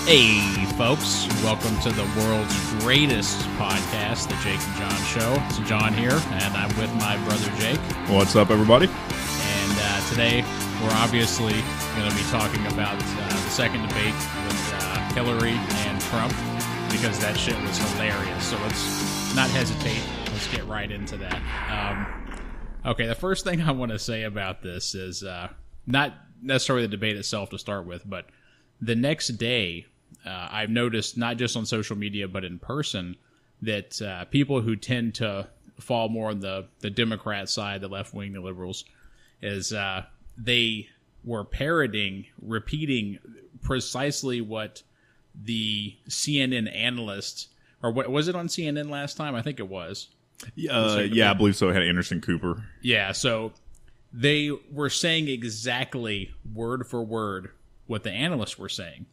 Hey, folks. Welcome to the world's greatest podcast, the Jake and Jon Show. It's John here, and I'm with my brother Jake. What's up, everybody? And today, we're obviously going to be talking about the second debate with Hillary and Trump, because that shit was hilarious. So let's not hesitate. Let's get right into that. Okay, the first thing I want to say about this is not necessarily the debate itself to start with, but the next day, I've noticed, not just on social media, but in person, that people who tend to fall more on the Democrat side, the left wing, the liberals, is they were repeating precisely what the CNN analyst, or what was it on CNN last time? I think it was. Yeah, I believe so. It had Anderson Cooper. Yeah, so they were saying exactly word for word what the analysts were saying.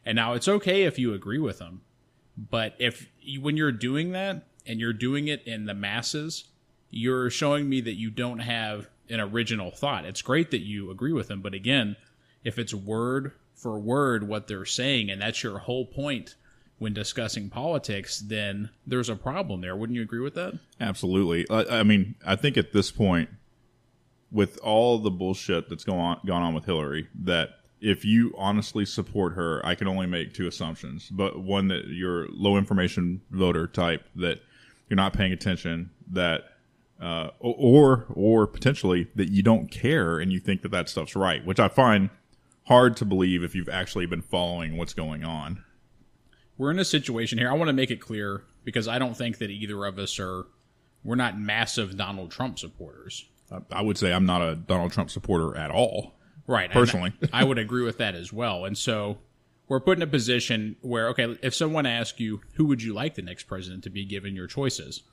And now it's okay if you agree with them, but when you're doing that and you're doing it in the masses, you're showing me that you don't have an original thought. It's great that you agree with them, but again, if it's word for word what they're saying, and that's your whole point when discussing politics, then there's a problem there. Wouldn't you agree with that? Absolutely. I mean, I think at this point, with all the bullshit that's gone on with Hillary, that if you honestly support her, I can only make two assumptions. But one, that you're low information voter type, that you're not paying attention, that or potentially that you don't care and you think that stuff's right, which I find hard to believe if you've actually been following what's going on. We're in a situation here. I want to make it clear, because I don't think that either of us we're not massive Donald Trump supporters. I would say I'm not a Donald Trump supporter at all. Right. Personally. I would agree with that as well. And so we're put in a position where, okay, if someone asks you, who would you like the next president to be, given your choices?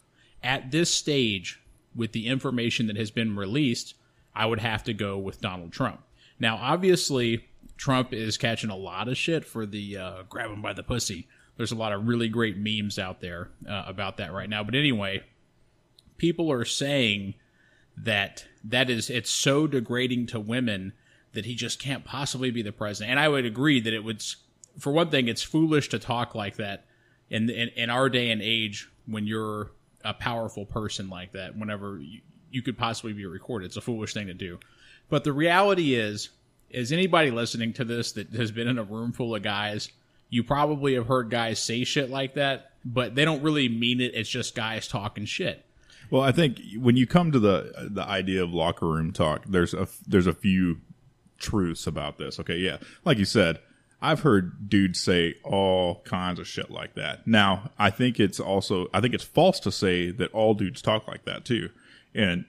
At this stage, with the information that has been released, I would have to go with Donald Trump. Now, obviously, Trump is catching a lot of shit for the grab him by the pussy. There's a lot of really great memes out there about that right now. But anyway, people are saying it's so degrading to women that he just can't possibly be the president. And I would agree that it would, for one thing, it's foolish to talk like that in our day and age when you're a powerful person like that, whenever you could possibly be recorded. It's a foolish thing to do. But the reality is anybody listening to this that has been in a room full of guys, you probably have heard guys say shit like that, but they don't really mean it. It's just guys talking shit. Well, I think when you come to the idea of locker room talk, there's a few truths about this. Okay, yeah. Like you said, I've heard dudes say all kinds of shit like that. Now, I think it's false to say that all dudes talk like that too. And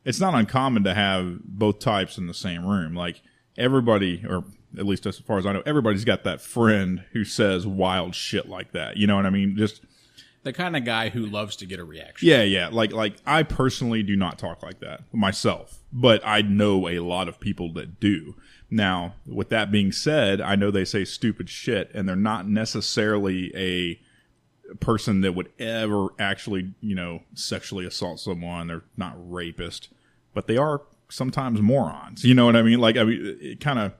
it's not uncommon to have both types in the same room. Like, everybody, or at least as far as I know, everybody's got that friend who says wild shit like that. You know what I mean? Just the kind of guy who loves to get a reaction. Yeah. Like I personally do not talk like that myself, but I know a lot of people that do. Now, with that being said, I know they say stupid shit, and they're not necessarily a person that would ever actually, sexually assault someone. They're not rapists, but they are sometimes morons. You know what I mean? Like, it kind of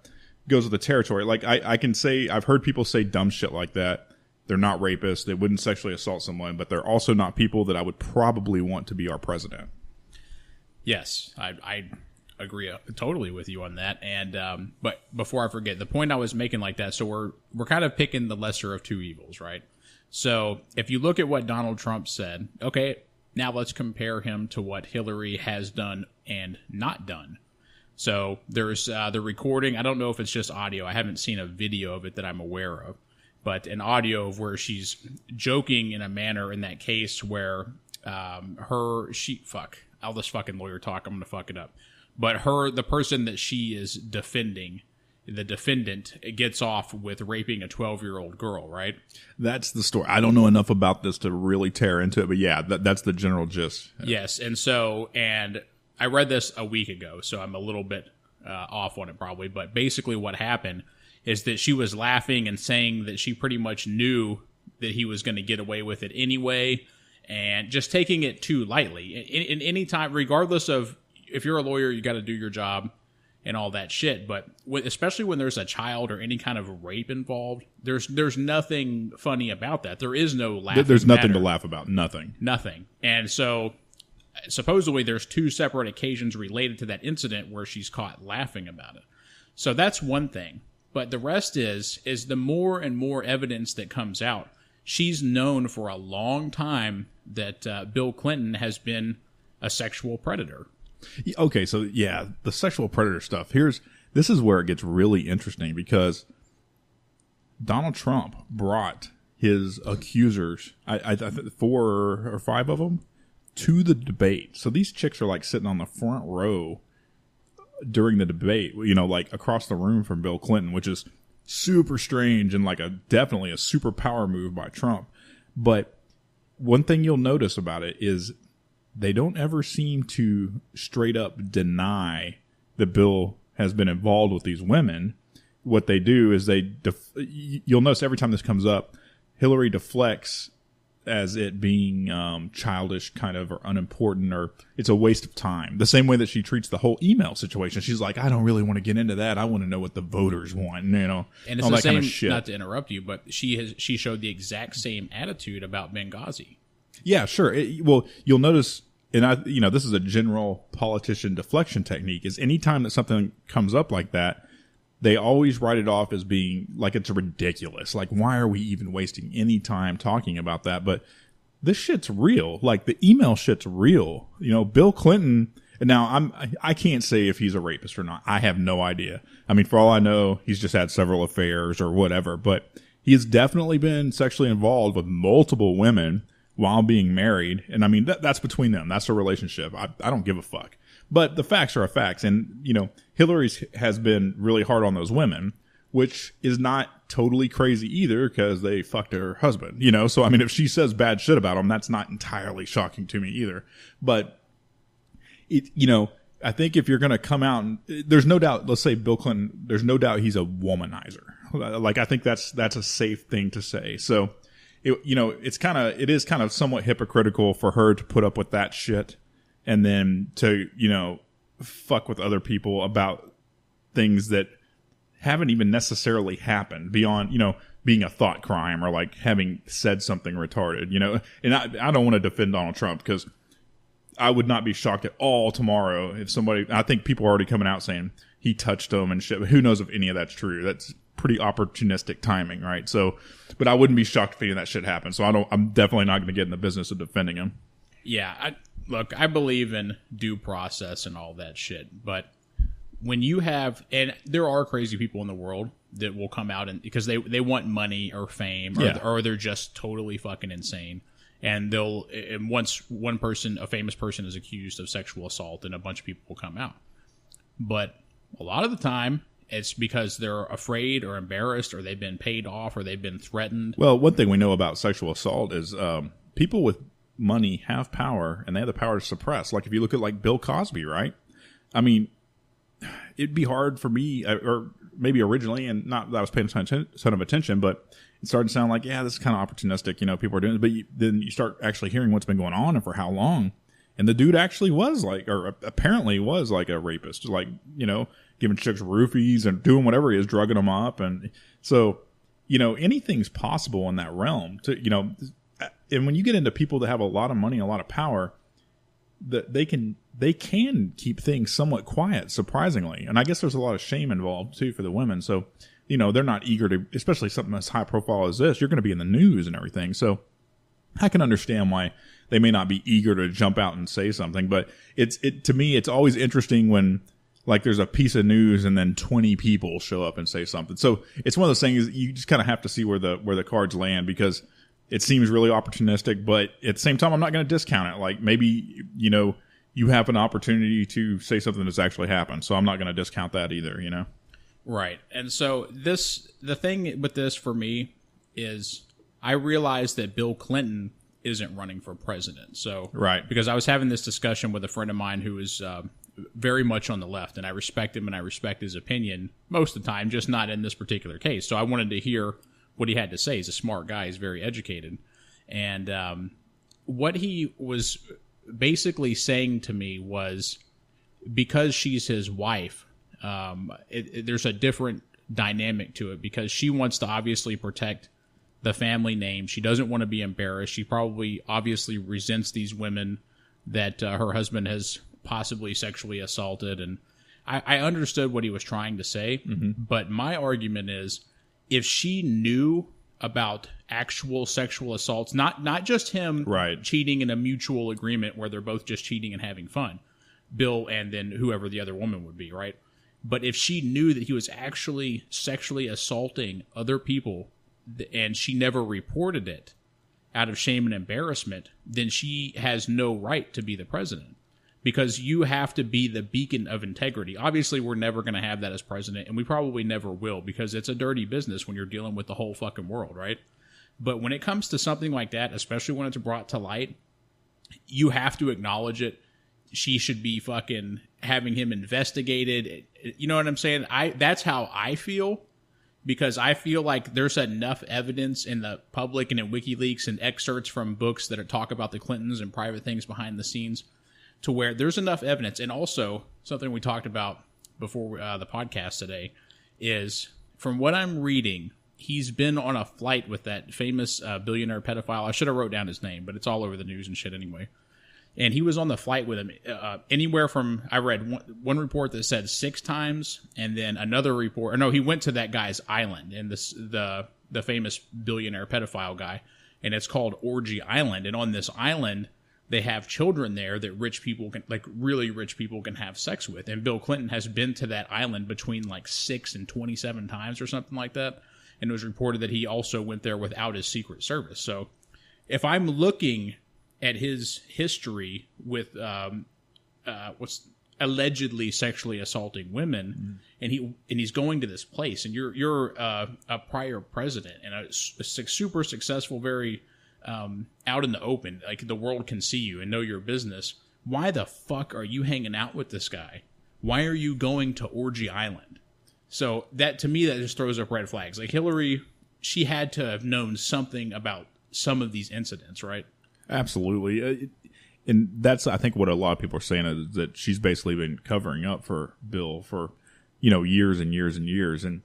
goes with the territory. Like, I can say, I've heard people say dumb shit like that. They're not rapists. They wouldn't sexually assault someone, but they're also not people that I would probably want to be our president. Yes, I agree totally with you on that. And but before I forget, the point I was making like that, so we're kind of picking the lesser of two evils, right? So if you look at what Donald Trump said, okay, now let's compare him to what Hillary has done and not done. So there's the recording. I don't know if it's just audio. I haven't seen a video of it that I'm aware of. But an audio of where she's joking in a manner in that case where I'll just fucking lawyer talk. I'm going to fuck it up. But the person that she is defending, the defendant, gets off with raping a 12-year-old girl, right? That's the story. I don't know enough about this to really tear into it, but yeah, that's the general gist. Yes, and I read this a week ago, so I'm a little bit off on it probably. But basically what happened is that she was laughing and saying that she pretty much knew that he was going to get away with it anyway, and just taking it too lightly. In any time, regardless of, if you're a lawyer, you got to do your job. and all that shit. But especially when there's a child or any kind of rape involved, there's nothing funny about that. There is no laughing There's nothing matter. to laugh about. Nothing. And so supposedly there's 2 separate occasions related to that incident where she's caught laughing about it. So that's one thing. But the rest is the more and more evidence that comes out. She's known for a long time that Bill Clinton has been a sexual predator. Okay, so yeah, the sexual predator stuff. This is where it gets really interesting, because Donald Trump brought his accusers, I think 4 or 5 of them, to the debate. So these chicks are like sitting on the front row during the debate, like across the room from Bill Clinton, which is super strange and like definitely a super power move by Trump. But one thing you'll notice about it is they don't ever seem to straight up deny that Bill has been involved with these women. What they do is you'll notice every time this comes up, Hillary deflects as it being childish kind of, or unimportant, or it's a waste of time. The same way that she treats the whole email situation. She's like, I don't really want to get into that. I want to know what the voters want, And it's all the that same, kind of shit. not to interrupt you, but she showed the exact same attitude about Benghazi. Yeah, sure. Well, you'll notice, and this is a general politician deflection technique, is anytime that something comes up like that, they always write it off as being like it's ridiculous. Like, why are we even wasting any time talking about that? But this shit's real. Like, the email shit's real. Bill Clinton. Now, I can't say if he's a rapist or not. I have no idea. I mean, for all I know, he's just had several affairs or whatever. But he has definitely been sexually involved with multiple women while being married. And I mean, that's between them. That's a relationship. I don't give a fuck. But the facts are facts. And, Hillary's has been really hard on those women, which is not totally crazy either, because they fucked her husband, So, I mean, if she says bad shit about him, that's not entirely shocking to me either. But, I think if you're going to come out and there's no doubt, let's say Bill Clinton, there's no doubt he's a womanizer. Like, I think that's a safe thing to say. So, it is kind of somewhat hypocritical for her to put up with that shit and then to, fuck with other people about things that haven't even necessarily happened beyond, being a thought crime or like having said something retarded, and I don't want to defend Donald Trump, because I would not be shocked at all tomorrow if I think people are already coming out saying he touched them and shit, but who knows if any of that's true. That's pretty opportunistic timing, right? So, but I wouldn't be shocked if any of that shit happened. So I'm definitely not going to get in the business of defending him. Yeah, I believe in due process and all that shit, but when you have, and there are crazy people in the world that will come out and because they want money or fame, or they're just totally fucking insane, and once a famous person is accused of sexual assault, and a bunch of people will come out. But a lot of the time, it's because they're afraid or embarrassed, or they've been paid off, or they've been threatened. Well, one thing we know about sexual assault is people with money have power, and they have the power to suppress. Like, if you look at like Bill Cosby, right? I mean, it'd be hard for me, or maybe originally, and not that I was paying a ton of attention, but it started to sound like, yeah, this is kind of opportunistic, people are doing it. But then you start actually hearing what's been going on and for how long. And the dude actually was like, or apparently was like a rapist, like, giving chicks roofies and doing whatever he is, drugging them up. And so, anything's possible in that realm to, and when you get into people that have a lot of money, a lot of power, that they can keep things somewhat quiet, surprisingly. And I guess there's a lot of shame involved too for the women. So, they're not eager to, especially something as high profile as this, you're going to be in the news and everything. So I can understand why they may not be eager to jump out and say something, but to me, it's always interesting when like there's a piece of news and then 20 people show up and say something. So it's one of those things you just kind of have to see where the cards land, because it seems really opportunistic, but at the same time, I'm not going to discount it. Like, maybe, you have an opportunity to say something that's actually happened. So I'm not going to discount that either, Right. And so the thing with this for me is I realized that Bill Clinton isn't running for president. So, right. Because I was having this discussion with a friend of mine who is very much on the left, and I respect him and I respect his opinion most of the time, just not in this particular case. So I wanted to hear what he had to say. He's a smart guy. He's very educated. And what he was basically saying to me was, because she's his wife, there's a different dynamic to it because she wants to obviously protect the family name. She doesn't want to be embarrassed. She probably obviously resents these women that her husband has possibly sexually assaulted. And I understood what he was trying to say, but my argument is if she knew about actual sexual assaults, not just him cheating in a mutual agreement where they're both just cheating and having fun, Bill and then whoever the other woman would be, right? But if she knew that he was actually sexually assaulting other people and she never reported it out of shame and embarrassment, then she has no right to be the president because you have to be the beacon of integrity. Obviously, we're never going to have that as president, and we probably never will because it's a dirty business when you're dealing with the whole fucking world, right? But when it comes to something like that, especially when it's brought to light, you have to acknowledge it. She should be fucking having him investigated. You know what I'm saying? That's how I feel. Because I feel like there's enough evidence in the public and in WikiLeaks and excerpts from books that talk about the Clintons and private things behind the scenes to where there's enough evidence. And also, something we talked about before the podcast today is, from what I'm reading, he's been on a flight with that famous billionaire pedophile. I should have wrote down his name, but it's all over the news and shit anyway. And he was on the flight with him anywhere from, I read one report that said 6 times, and then another report, or no, he went to that guy's island, and the famous billionaire pedophile guy, and it's called Orgy Island. And on this island, they have children there that rich people can, like really rich people can have sex with. And Bill Clinton has been to that island between like 6 and 27 times or something like that. And it was reported that he also went there without his Secret Service. So if I'm looking at his history with what's allegedly sexually assaulting women, and he's going to this place, and you're a prior president and a super successful, very out in the open, like the world can see you and know your business. Why the fuck are you hanging out with this guy? Why are you going to Orgy Island? So that, to me, that just throws up red flags. Like Hillary, she had to have known something about some of these incidents, right? Absolutely. And that's, I think, what a lot of people are saying is that she's basically been covering up for Bill for, years and years and years. And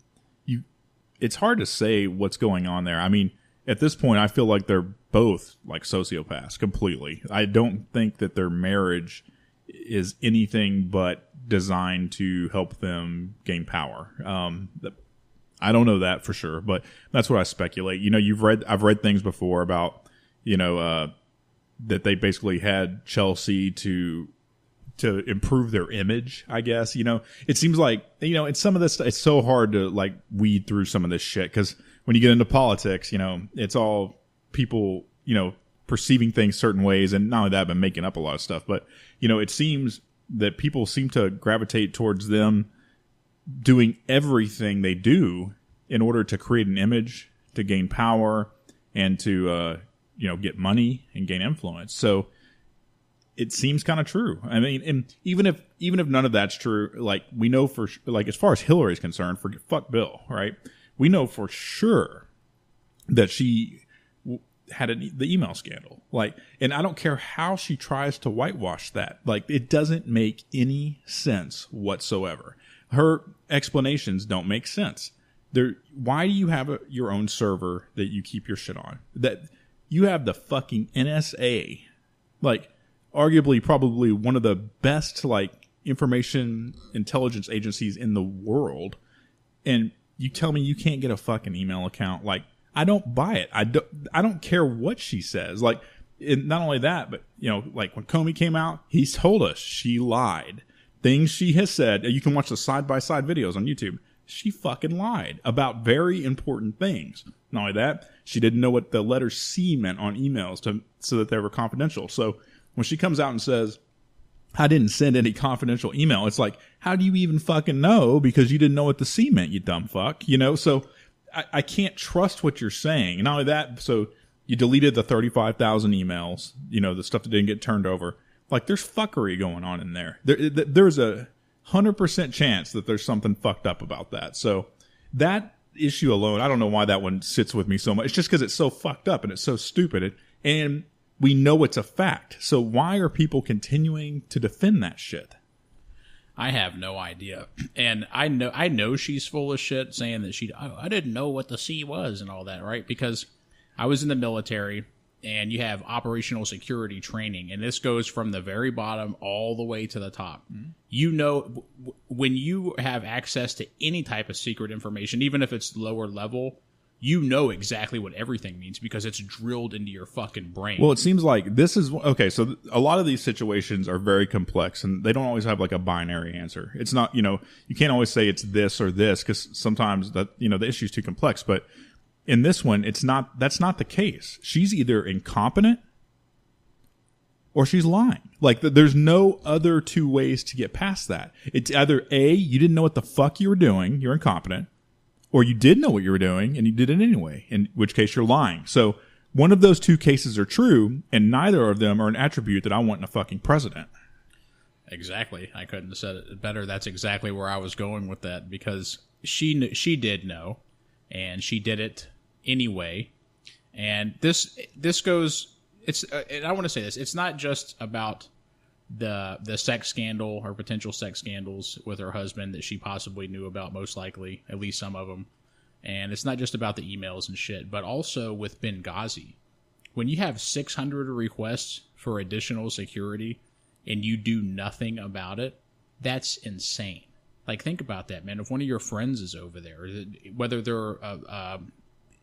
it's hard to say what's going on there. I mean, at this point, I feel like they're both like sociopaths completely. I don't think that their marriage is anything but designed to help them gain power. I don't know that for sure, but that's what I speculate. I've read things before about, that they basically had Chelsea to improve their image, I guess. It seems like, it's some of this, it's so hard to like weed through some of this shit because when you get into politics, it's all people, perceiving things certain ways, and not only that, but making up a lot of stuff. But, it seems that people seem to gravitate towards them doing everything they do in order to create an image, to gain power, and to, get money and gain influence. So it seems kind of true. I mean, and even if none of that's true, like we know for like as far as Hillary is concerned, fuck Bill, right? We know for sure that she had the email scandal. Like, and I don't care how she tries to whitewash that. Like, it doesn't make any sense whatsoever. Her explanations don't make sense. Why do you have your own server that you keep your shit on? That you have the fucking NSA, like arguably probably one of the best like information intelligence agencies in the world, and you tell me you can't get a fucking email account? Like, I don't buy it. I don't care what she says. Like, not only that, but like when Comey came out, he told us she lied. Things she has said, you can watch the side-by-side videos on YouTube. She fucking lied about very important things. Not only that, she didn't know what the letter C meant on emails so that they were confidential. So when she comes out and says, I didn't send any confidential email, it's like, how do you even fucking know? Because you didn't know what the C meant, you dumb fuck. So I can't trust what you're saying. And not only that, so you deleted the 35,000 emails, the stuff that didn't get turned over. Like, there's fuckery going on in there. There's a 100% chance that there's something fucked up about that. So that issue alone, I don't know why that one sits with me so much. It's just because it's so fucked up and it's so stupid. And we know it's a fact. So why are people continuing to defend that shit? I have no idea. And I know she's full of shit saying that I didn't know what the C was and all that, right? Because I was in the military and you have operational security training, and this goes from the very bottom all the way to the top. Mm-hmm. You know, when you have access to any type of secret information, even if it's lower level, you know exactly what everything means because it's drilled into your fucking brain. Well, it seems like this is okay. So a lot of these situations are very complex, and they don't always have like a binary answer. It's not, you can't always say it's this or this because sometimes that the issue's too complex. But in this one, it's not. That's not the case. She's either incompetent or she's lying. Like there's no other two ways to get past that. It's either A, you didn't know what the fuck you were doing, you're incompetent. Or you did know what you were doing, and you did it anyway, in which case you're lying. So one of those two cases are true, and neither of them are an attribute that I want in a fucking president. Exactly. I couldn't have said it better. That's exactly where I was going with that, because she did know, and she did it anyway. And this goes. And I want to say this. It's not just about the sex scandal or potential sex scandals with her husband that she possibly knew about, most likely, at least some of them. And it's not just about the emails and shit, but also with Benghazi. When you have 600 requests for additional security and you do nothing about it, that's insane. Like, think about that, man. If one of your friends is over there, whether they're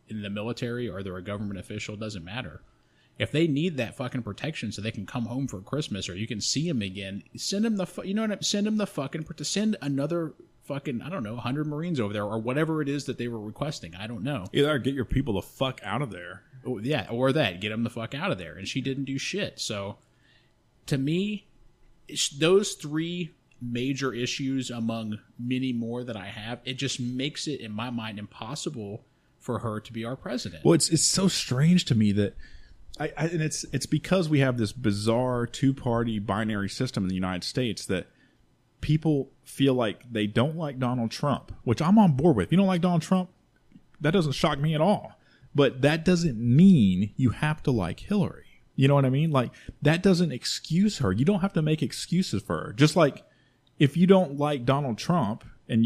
in the military or they're a government official, doesn't matter. If they need that fucking protection so they can come home for Christmas or you can see them again, send them send them the fucking, send another fucking, I don't know, 100 Marines over there or whatever it is that they were requesting. I don't know. Either get your people the fuck out of there. Yeah, or that. Get them the fuck out of there. And she didn't do shit. So, to me, those three major issues among many more that I have, it just makes it, in my mind, impossible for her to be our president. Well, it's so strange to me that and it's because we have this bizarre two-party binary system in the United States that people feel like they don't like Donald Trump, which I'm on board with. You don't like Donald Trump? That doesn't shock me at all. But that doesn't mean you have to like Hillary. You know what I mean? Like, that doesn't excuse her. You don't have to make excuses for her. Just like if you don't like Donald Trump and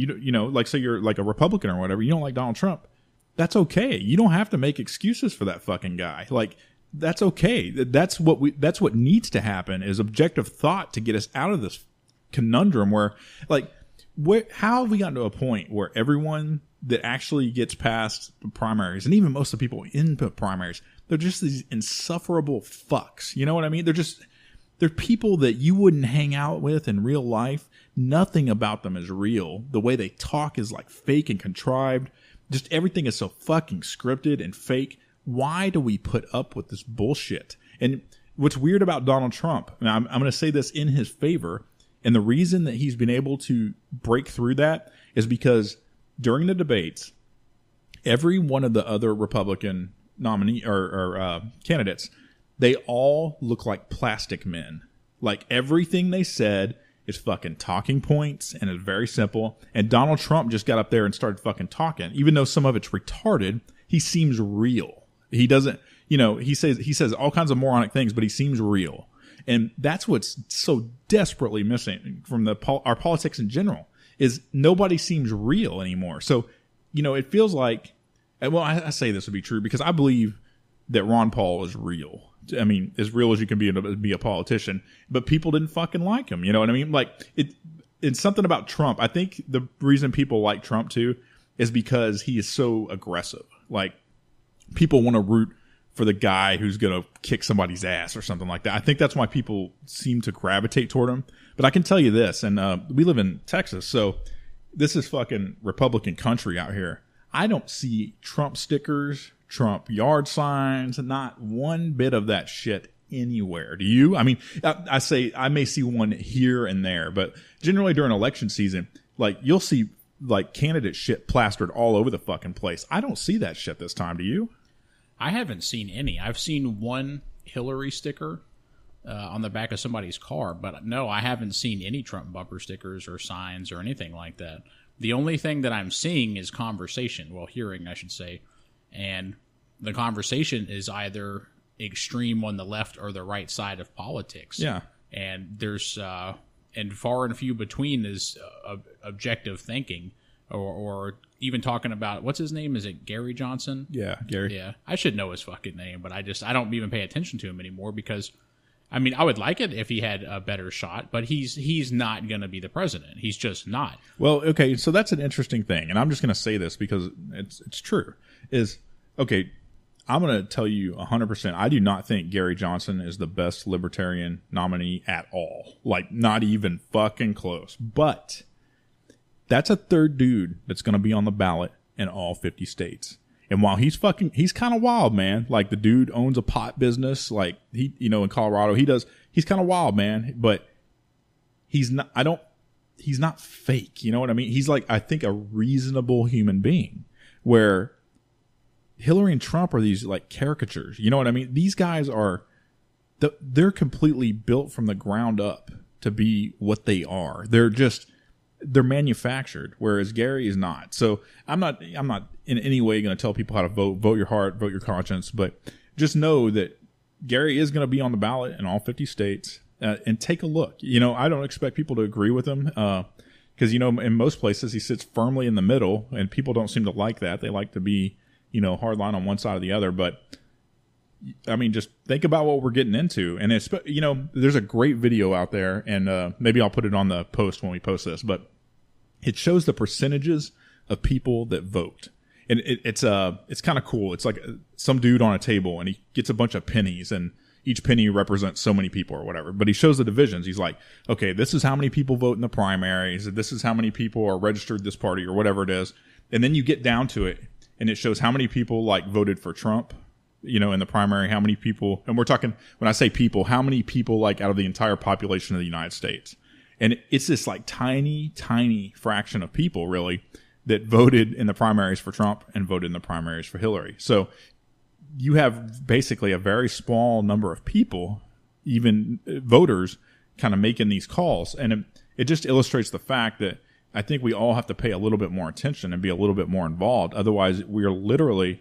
like say you're like a Republican or whatever, you don't like Donald Trump, that's okay. You don't have to make excuses for that fucking guy. Like, that's okay. That's what needs to happen is objective thought to get us out of this conundrum where, like, how have we gotten to a point where everyone that actually gets past primaries, and even most of the people in primaries, they're just these insufferable fucks. You know what I mean? They're people that you wouldn't hang out with in real life. Nothing about them is real. The way they talk is like fake and contrived. Just everything is so fucking scripted and fake. Why do we put up with this bullshit? And what's weird about Donald Trump, and I'm going to say this in his favor, and the reason that he's been able to break through that is because during the debates, every one of the other Republican nominee or candidates, they all look like plastic men. Like, everything they said is fucking talking points and it's very simple. And Donald Trump just got up there and started fucking talking. Even though some of it's retarded, he seems real. He doesn't, he says all kinds of moronic things, but he seems real. And that's what's so desperately missing from our politics in general is nobody seems real anymore. So, it feels like, well, I say this would be true because I believe that Ron Paul is real. I mean, as real as you can be a politician, but people didn't fucking like him. You know what I mean? Like, it's something about Trump. I think the reason people like Trump too is because he is so aggressive. Like, people want to root for the guy who's going to kick somebody's ass or something like that. I think that's why people seem to gravitate toward him. But I can tell you this, and we live in Texas, so this is fucking Republican country out here. I don't see Trump stickers, Trump yard signs, not one bit of that shit anywhere. Do you? I mean, I say I may see one here and there, but generally during election season, like, you'll see like candidate shit plastered all over the fucking place. I don't see that shit this time. Do you? I haven't seen any. I've seen one Hillary sticker on the back of somebody's car, but no, I haven't seen any Trump bumper stickers or signs or anything like that. The only thing that I'm seeing is conversation. Well, hearing, I should say. And the conversation is either extreme on the left or the right side of politics. Yeah. And there's, and far and few between is objective thinking, or even talking about, what's his name? Is it Gary Johnson? Yeah, Gary. Yeah, I should know his fucking name, but I don't even pay attention to him anymore because, I mean, I would like it if he had a better shot, but he's not going to be the president. He's just not. Well, okay, so that's an interesting thing, and I'm just going to say this because it's true. Okay, I'm going to tell you 100%. I do not think Gary Johnson is the best libertarian nominee at all. Like, not even fucking close. But that's a third dude that's going to be on the ballot in all 50 states. And while he's kind of wild, man. Like, the dude owns a pot business. Like, he, in Colorado, he's kind of wild, man. But he's not fake. You know what I mean? He's like, I think, a reasonable human being, where Hillary and Trump are these like caricatures. You know what I mean? These guys they're completely built from the ground up to be what they are. They're manufactured, whereas Gary is not. So I'm not in any way going to tell people how to vote your heart, vote your conscience, but just know that Gary is going to be on the ballot in all 50 states, and take a look. I don't expect people to agree with him, because, in most places he sits firmly in the middle, and people don't seem to like that. They like to be, hard line on one side or the other. But I mean, just think about what we're getting into. And it's, there's a great video out there, and maybe I'll put it on the post when we post this, but it shows the percentages of people that vote. And it's kind of cool. It's like some dude on a table, and he gets a bunch of pennies, and each penny represents so many people or whatever. But he shows the divisions. He's like, okay, this is how many people vote in the primaries. This is how many people are registered this party or whatever it is. And then you get down to it, and it shows how many people like voted for Trump, in the primary, how many people, and we're talking, when I say people, how many people like out of the entire population of the United States. And it's this like tiny, tiny fraction of people really that voted in the primaries for Trump and voted in the primaries for Hillary. So you have basically a very small number of people, even voters, kind of making these calls. And it just illustrates the fact that I think we all have to pay a little bit more attention and be a little bit more involved. Otherwise, we are literally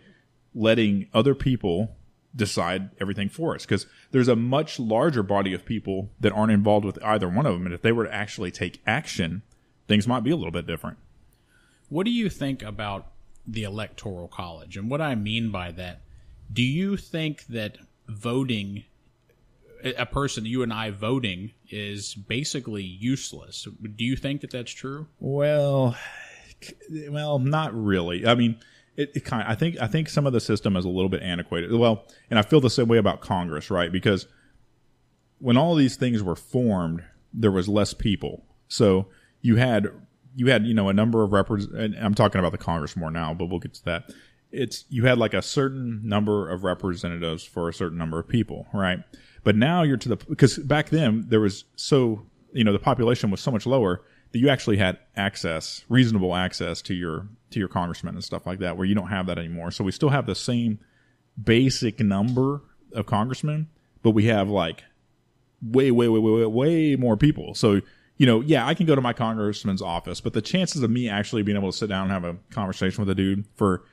letting other people decide everything for us, because there's a much larger body of people that aren't involved with either one of them. And if they were to actually take action, things might be a little bit different. What do you think about the Electoral College? And what I mean by that, do you think that voting, a person, you and I voting, is basically useless? Do you think that that's true? Well, not really. I mean, it kind of, I think some of the system is a little bit antiquated. Well, and I feel the same way about Congress, right? Because when all these things were formed, there was less people. So you had a number of and I'm talking about the Congress more now, but we'll get to that. You had like a certain number of representatives for a certain number of people, right? But now you're because back then there was the population was so much lower that you actually had reasonable access to your congressmen and stuff like that, where you don't have that anymore. So we still have the same basic number of congressmen, but we have like way more people. So, I can go to my congressman's office, but the chances of me actually being able to sit down and have a conversation with a dude for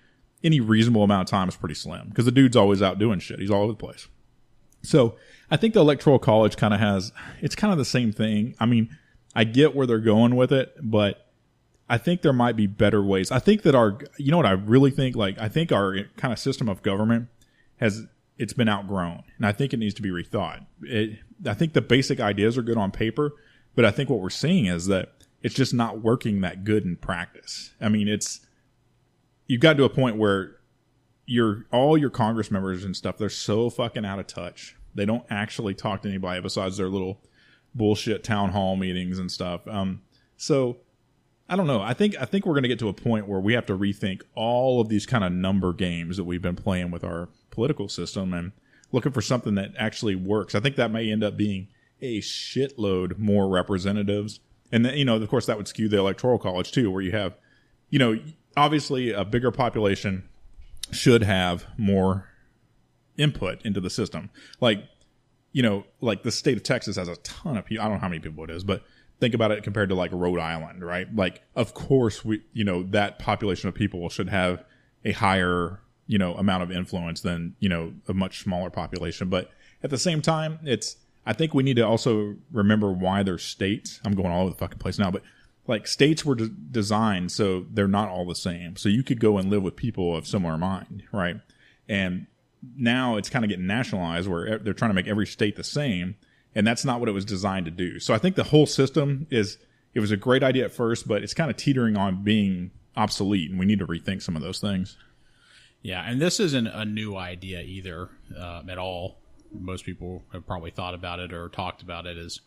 any reasonable amount of time is pretty slim, because the dude's always out doing shit. He's all over the place. So I think the Electoral College it's kind of the same thing. I mean, I get where they're going with it, but I think there might be better ways. I think that what I really think? Like, I think our kind of system of government it's been outgrown, and I think it needs to be rethought. I think the basic ideas are good on paper, but I think what we're seeing is that it's just not working that good in practice. I mean, you've got to a point where all your Congress members and stuff, they're so fucking out of touch. They don't actually talk to anybody besides their little bullshit town hall meetings and stuff. So I don't know. I think we're going to get to a point where we have to rethink all of these kind of number games that we've been playing with our political system and looking for something that actually works. I think that may end up being a shitload more representatives. And then, of course that would skew the Electoral College too, where you have, obviously a bigger population should have more input into the system. Like the state of Texas has a ton of people. I don't know how many people it is, but think about it compared to like Rhode Island, right? Like, of course that population of people should have a higher, amount of influence than, a much smaller population. But at the same time, I think we need to also remember why they're states. I'm going all over the fucking place now, but like states were designed so they're not all the same. So you could go and live with people of similar mind, right? And now it's kind of getting nationalized where they're trying to make every state the same, and that's not what it was designed to do. So I think the whole system it was a great idea at first, but it's kind of teetering on being obsolete, and we need to rethink some of those things. Yeah, and this isn't a new idea either at all. Most people have probably thought about it or talked about it, is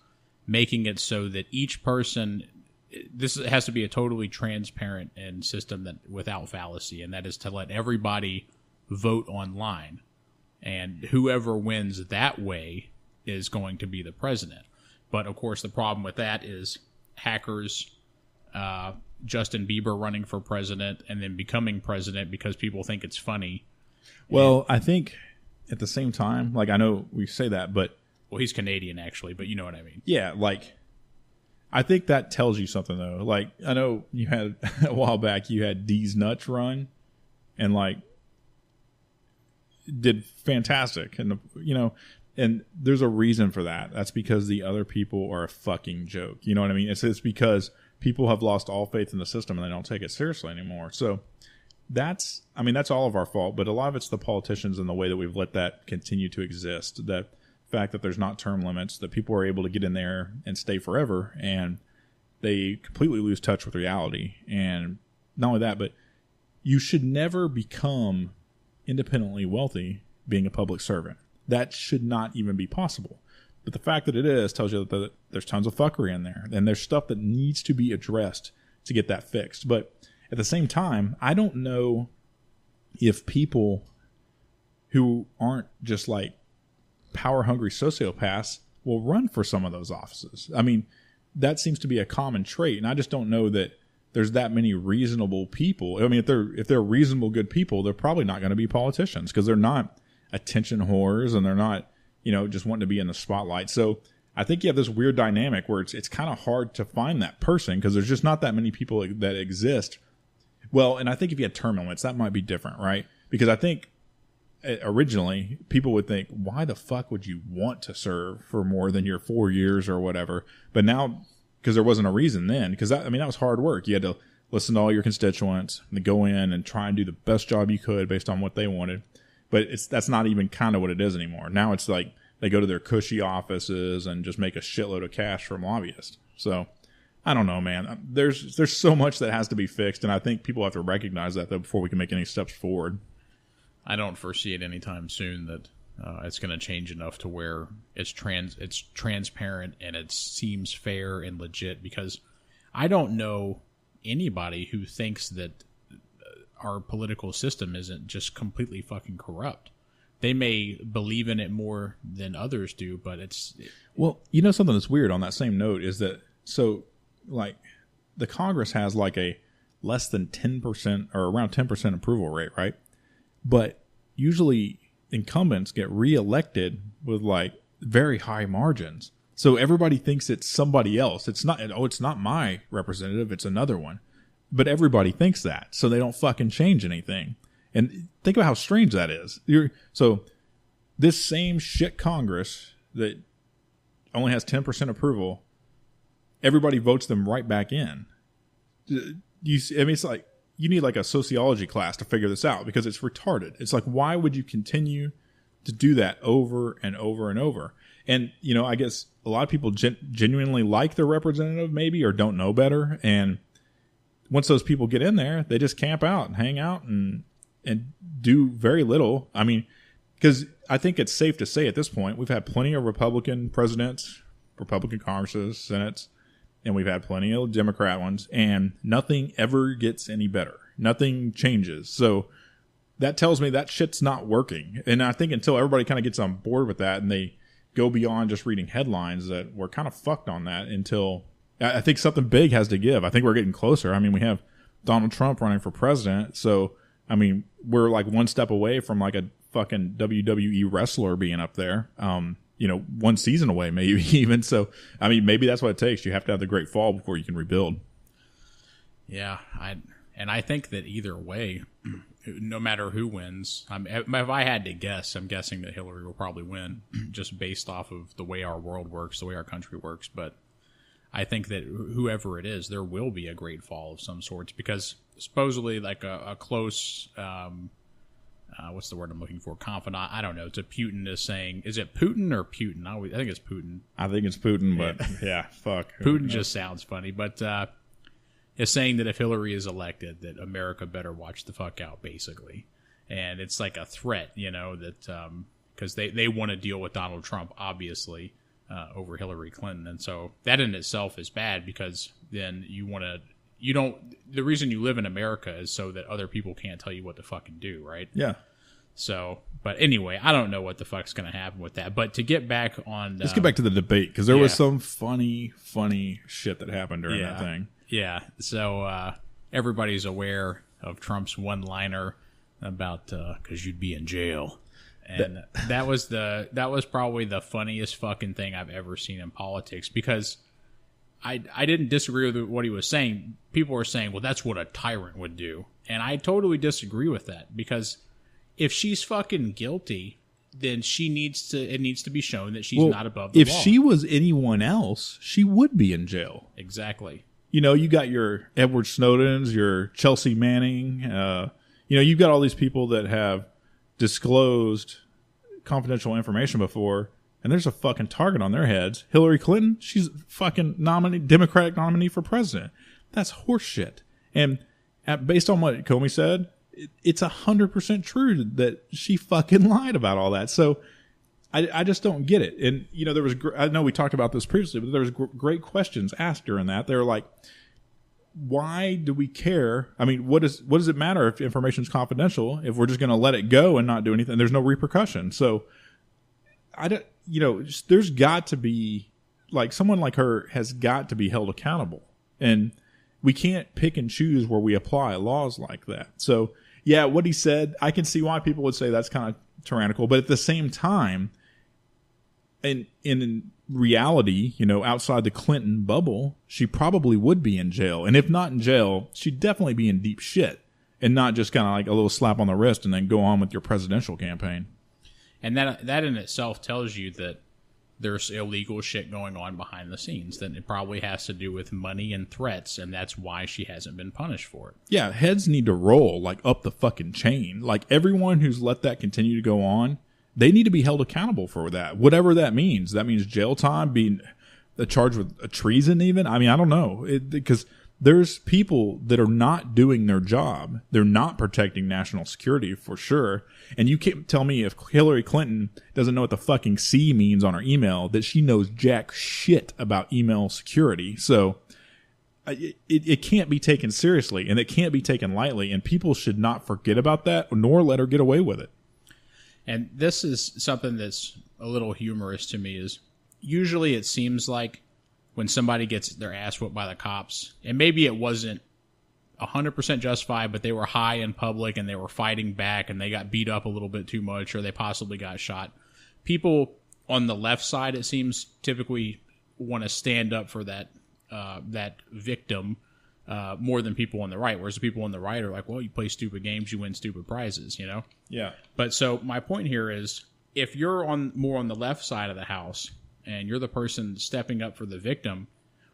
making it so that each person, this has to be a totally transparent and system that without fallacy, and that is to let everybody vote online, and whoever wins that way is going to be the president. But of course, the problem with that is hackers, Justin Bieber running for president and then becoming president because people think it's funny. Well, I think at the same time, like, I know we say that, but well, he's Canadian actually, but you know what I mean. Yeah, like, I think that tells you something though. Like, I know you had a while back, you had D's Nuts run, and like did fantastic, and and there's a reason for that. That's because the other people are a fucking joke. You know what I mean? It's because people have lost all faith in the system and they don't take it seriously anymore. So that's all of our fault, but a lot of it's the politicians and the way that we've let that continue to exist. The fact that there's not term limits, that people are able to get in there and stay forever, and they completely lose touch with reality. And not only that, but you should never become independently wealthy being a public servant. That should not even be possible. But the fact that it is tells you that there's tons of fuckery in there, and there's stuff that needs to be addressed to get that fixed. But at the same time, I don't know if people who aren't just like power-hungry sociopaths will run for some of those offices. I mean, that seems to be a common trait, and I just don't know that there's that many reasonable people. I mean, if they're reasonable, good people, they're probably not going to be politicians because they're not attention whores and they're not, just wanting to be in the spotlight. So I think you have this weird dynamic where it's kind of hard to find that person because there's just not that many people that exist. Well, and I think if you had term limits, that might be different, right? Because I think originally people would think, why the fuck would you want to serve for more than your 4 years or whatever? But now, because there wasn't a reason then, because that was hard work. You had to listen to all your constituents and go in and try and do the best job you could based on what they wanted. But that's not even kind of what it is anymore. Now it's like they go to their cushy offices and just make a shitload of cash from lobbyists. So I don't know, man. There's so much that has to be fixed, and I think people have to recognize that though before we can make any steps forward. I don't foresee it anytime soon that it's going to change enough to where it's transparent and it seems fair and legit, because I don't know anybody who thinks that our political system isn't just completely fucking corrupt. They may believe in it more than others do, but it's... Well, something that's weird on that same note is that, so, like, the Congress has, like, a less than 10% or around 10% approval rate, right? But usually incumbents get reelected with, like, very high margins. So everybody thinks it's somebody else. It's not my representative, it's another one. But everybody thinks that, so they don't fucking change anything. And think about how strange that is. So this same shit Congress that only has 10% approval, everybody votes them right back in. It's like you need like a sociology class to figure this out because it's retarded. It's like, why would you continue to do that over and over and over? And, I guess a lot of people genuinely like their representative maybe or don't know better, and once those people get in there, they just camp out and hang out and do very little. I mean, because I think it's safe to say at this point, we've had plenty of Republican presidents, Republican Congresses, Senates, and we've had plenty of Democrat ones, and nothing ever gets any better. Nothing changes. So that tells me that shit's not working. And I think until everybody kind of gets on board with that and they go beyond just reading headlines, that we're kind of fucked on that until... I think something big has to give. I think we're getting closer. I mean, we have Donald Trump running for president. So, I mean, we're like one step away from like a fucking WWE wrestler being up there. One season away, maybe even. So, I mean, maybe that's what it takes. You have to have the great fall before you can rebuild. Yeah. I think that either way, no matter who wins, if I had to guess, I'm guessing that Hillary will probably win, just based off of the way our world works, the way our country works. But I think that whoever it is, there will be a great fall of some sorts, because supposedly like a close, what's the word I'm looking for? Confidant. I don't know. To Putin is saying, is it Putin or Putin? I think it's Putin. I think it's Putin, but yeah, fuck. Putin just sounds funny, but is saying that if Hillary is elected, that America better watch the fuck out, basically. And it's like a threat, that because they want to deal with Donald Trump, obviously, over Hillary Clinton. And so that in itself is bad, because then the reason you live in America is so that other people can't tell you what to fucking do, right? Yeah. So, but anyway, I don't know what the fuck's going to happen with that. But to get back on... Let's get back to the debate, because there was some funny shit that happened during that thing. Yeah, so everybody's aware of Trump's one-liner about because you'd be in jail, and that was probably the funniest fucking thing I've ever seen in politics, because I didn't disagree with what he was saying. People were saying, well, that's what a tyrant would do, and I totally disagree with that, because if she's fucking guilty, then it needs to be shown that she's not above the law. If she was anyone else, she would be in jail. Exactly. You got your Edward Snowdens, your Chelsea Manning. You've got all these people that have disclosed confidential information before, and there's a fucking target on their heads. Hillary Clinton, she's a fucking Democratic nominee for president. That's horseshit. And based on what Comey said, it's 100% true that she fucking lied about all that. So I just don't get it. And, there was, I know we talked about this previously, but there was great questions asked during that. They were like, why do we care? I mean, what does it matter if information is confidential if we're just going to let it go and not do anything? There's no repercussion. So there's got to be, like, someone like her has got to be held accountable. And we can't pick and choose where we apply laws like that. So, yeah, what he said, I can see why people would say that's kind of tyrannical. But at the same time, in reality, outside the Clinton bubble, she probably would be in jail. And if not in jail, she'd definitely be in deep shit, and not just kind of like a little slap on the wrist and then go on with your presidential campaign. And that in itself tells you that there's illegal shit going on behind the scenes, that it probably has to do with money and threats, and that's why she hasn't been punished for it. Yeah, heads need to roll, like, up the fucking chain. Like, everyone who's let that continue to go on, they need to be held accountable for that, whatever that means. That means jail time, being charged with a treason even. I mean, I don't know. Because there's people that are not doing their job. They're not protecting national security for sure. And you can't tell me if Hillary Clinton doesn't know what the fucking C means on her email, that she knows jack shit about email security. So it can't be taken seriously, and it can't be taken lightly. And people should not forget about that, nor let her get away with it. And this is something that's a little humorous to me, is usually it seems like when somebody gets their ass whooped by the cops, and maybe it wasn't 100% justified, but they were high in public and they were fighting back and they got beat up a little bit too much, or they possibly got shot. People on the left side, it seems, typically want to stand up for that victim more than people on the right, whereas the people on the right are like, well, you play stupid games, you win stupid prizes, Yeah. But so my point here is, if you're more on the left side of the house and you're the person stepping up for the victim,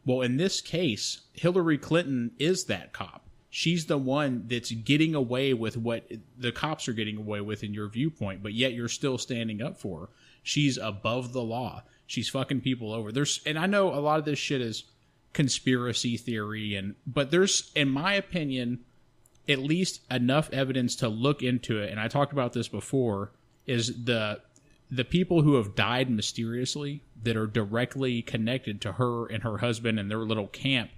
well, in this case, Hillary Clinton is that cop. She's the one that's getting away with what the cops are getting away with in your viewpoint, but yet you're still standing up for her. She's above the law. She's fucking people over. And I know a lot of this shit is conspiracy theory, but there's, in my opinion, at least enough evidence to look into it. And I talked about this before, is the people who have died mysteriously that are directly connected to her and her husband and their little camp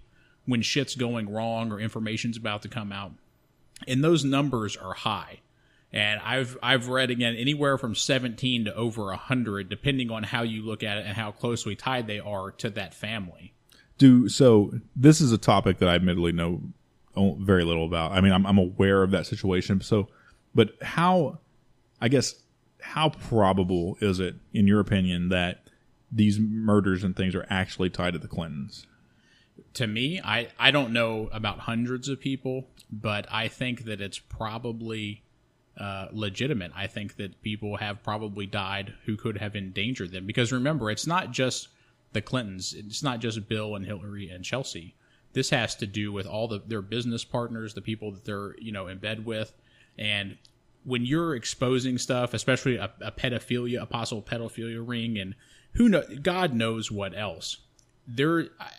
when shit's going wrong or information's about to come out. And those numbers are high. And I've read, again, anywhere from 17 to over 100, depending on how you look at it and how closely tied they are to that family. So this is a topic that I admittedly know very little about. I mean, I'm aware of that situation. But how probable is it, in your opinion, that these murders and things are actually tied to the Clintons? To me, I don't know about hundreds of people, but I think that it's probably legitimate. I think that people have probably died who could have endangered them. Because remember, it's not just the Clintons. It's not just Bill and Hillary and Chelsea. This has to do with all their business partners, the people that they're in bed with. And when you're exposing stuff, especially a possible pedophilia ring, and God knows what else.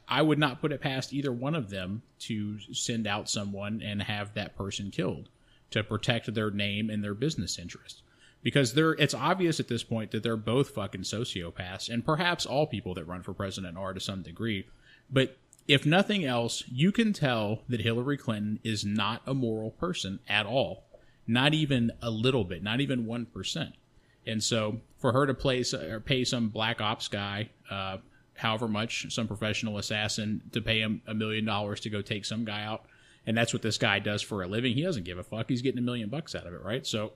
I would not put it past either one of them to send out someone and have that person killed to protect their name and their business interest. Because it's obvious at this point that they're both fucking sociopaths, and perhaps all people that run for president are to some degree. But if nothing else, you can tell that Hillary Clinton is not a moral person at all. Not even a little bit, not even 1%. And so for her to pay some black ops guy, however much, some professional assassin, to pay him $1 million to go take some guy out, and that's what this guy does for a living. He doesn't give a fuck. He's getting $1 million out of it, right? So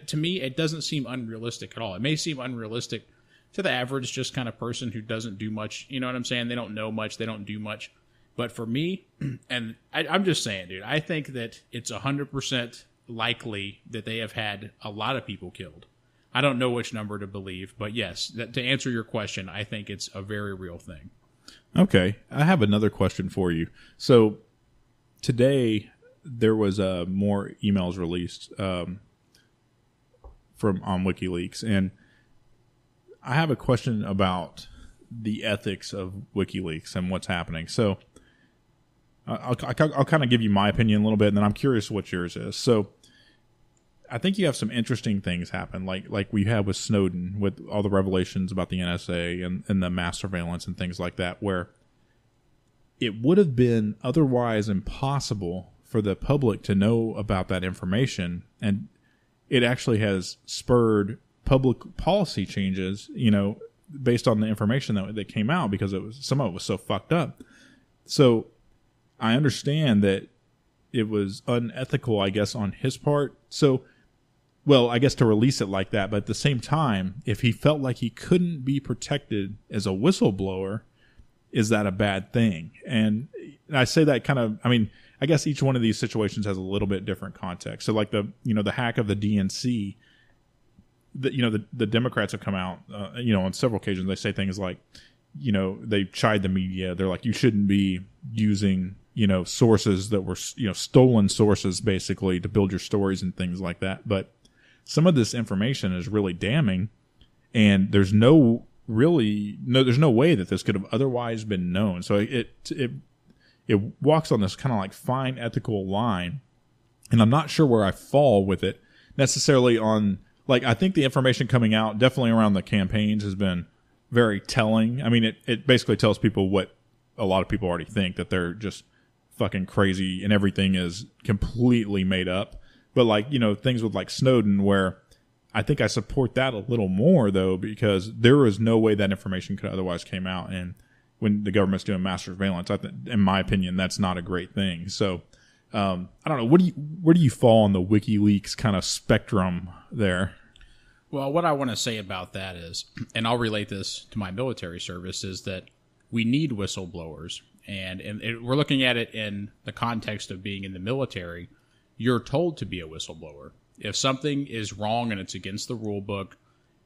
to me, it doesn't seem unrealistic at all. It may seem unrealistic to the average just kind of person who doesn't do much. You know what I'm saying? They don't know much. They don't do much. But for me, and I'm just saying, dude, I think that it's 100% likely that they have had a lot of people killed. I don't know which number to believe, but yes, to answer your question, I think it's a very real thing. Okay. I have another question for you. So today there was more emails released on WikiLeaks, and I have a question about the ethics of WikiLeaks and what's happening. So I'll kind of give you my opinion a little bit, and then I'm curious what yours is. So I think you have some interesting things happen, like we had with Snowden, with all the revelations about the NSA and the mass surveillance and things like that, where it would have been otherwise impossible for the public to know about that information, and it actually has spurred public policy changes, based on the information that came out, because some of it was so fucked up. So I understand that it was unethical, I guess, on his part. So, well, I guess to release it like that, but at the same time, if he felt like he couldn't be protected as a whistleblower, is that a bad thing? And I say that I guess each one of these situations has a little bit different context. So like the hack of the DNC, the Democrats have come out, on several occasions, they say things like, they chide the media. They're like, you shouldn't be using, sources that were, stolen sources basically to build your stories and things like that. But some of this information is really damning, and there's no way that this could have otherwise been known. So it walks on this kind of like fine ethical line, and I'm not sure where I fall with it necessarily on, like, I think the information coming out definitely around the campaigns has been very telling. I mean, it basically tells people what a lot of people already think, that they're just fucking crazy and everything is completely made up. But like, things with like Snowden, where I think I support that a little more though, because there is no way that information could otherwise came out. And when the government's doing mass surveillance, in my opinion, that's not a great thing. So I don't know. Where do you fall on the WikiLeaks kind of spectrum there? Well, what I want to say about that is, and I'll relate this to my military service, is that we need whistleblowers. And we're looking at it in the context of being in the military. You're told to be a whistleblower. If something is wrong and it's against the rule book,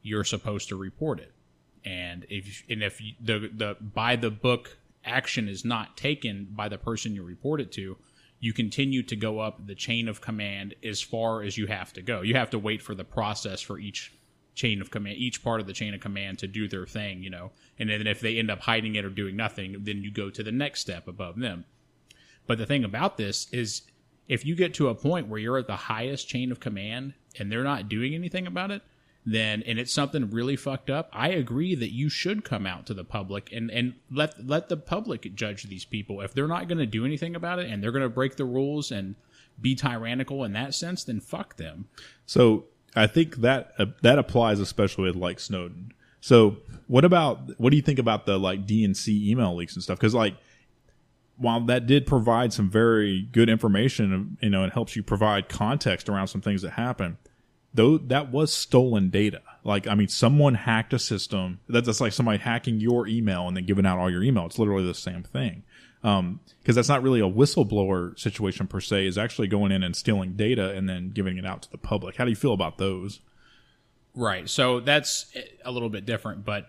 you're supposed to report it. And if the by the book action is not taken by the person you report it to, you continue to go up the chain of command as far as you have to go. You have to wait for the process for each chain of command, each part of the chain of command to do their thing, And then if they end up hiding it or doing nothing, then you go to the next step above them. But the thing about this is, if you get to a point where you're at the highest chain of command and they're not doing anything about it, and it's something really fucked up, I agree that you should come out to the public and let the public judge these people. If they're not going to do anything about it and they're going to break the rules and be tyrannical in that sense, then fuck them. So I think that applies especially with like Snowden. So what do you think about the like DNC email leaks and stuff? Because like, while that did provide some very good information, it helps you provide context around some things that happen, though that was stolen data. Like, I mean, someone hacked a system. That's like somebody hacking your email and then giving out all your email. It's literally the same thing. Because that's not really a whistleblower situation per se, is actually going in and stealing data and then giving it out to the public. How do you feel about those? Right. So that's a little bit different, but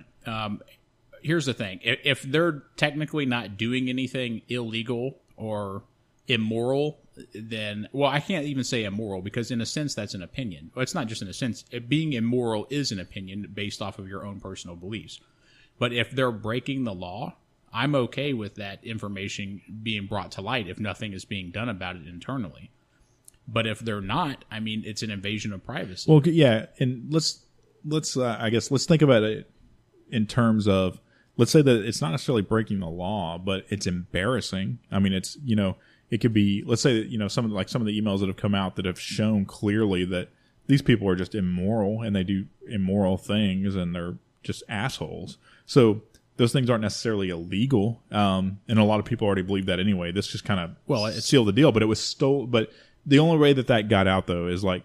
here's the thing. If they're technically not doing anything illegal or immoral, then, well, I can't even say immoral because in a sense that's an opinion. Well, it's not just in a sense. Being immoral is an opinion based off of your own personal beliefs. But if they're breaking the law, I'm okay with that information being brought to light if nothing is being done about it internally. But if they're not, I mean, it's an invasion of privacy. Well, yeah, and let's think about it in terms of, let's say that it's not necessarily breaking the law, but it's embarrassing. I mean, it's, it could be, let's say that, some of the emails that have come out that have shown clearly that these people are just immoral and they do immoral things and they're just assholes. So those things aren't necessarily illegal, and a lot of people already believe that anyway. This just kind of sealed the deal, but it was stolen. But the only way that got out, though, is like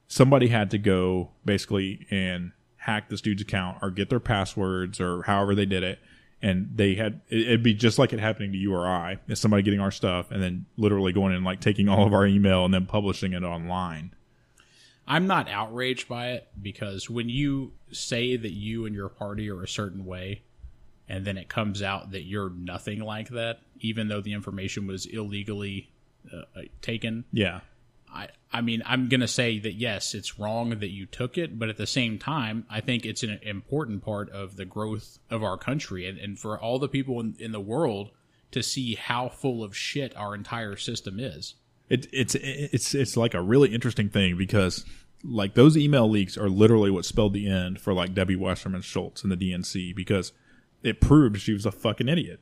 somebody had to go basically and hack this dude's account or get their passwords or however they did it, and it'd be just like it happening to you or I, is somebody getting our stuff and then literally going in and like taking all of our email and then publishing it online. I'm not outraged by it because when you say that you and your party are a certain way, and then it comes out that you're nothing like that, even though the information was illegally taken. Yeah. I mean, I'm going to say that, yes, it's wrong that you took it, but at the same time, I think it's an important part of the growth of our country and for all the people in the world to see how full of shit our entire system is. It's like a really interesting thing because like those email leaks are literally what spelled the end for like Debbie Wasserman Schultz and the DNC because it proved she was a fucking idiot.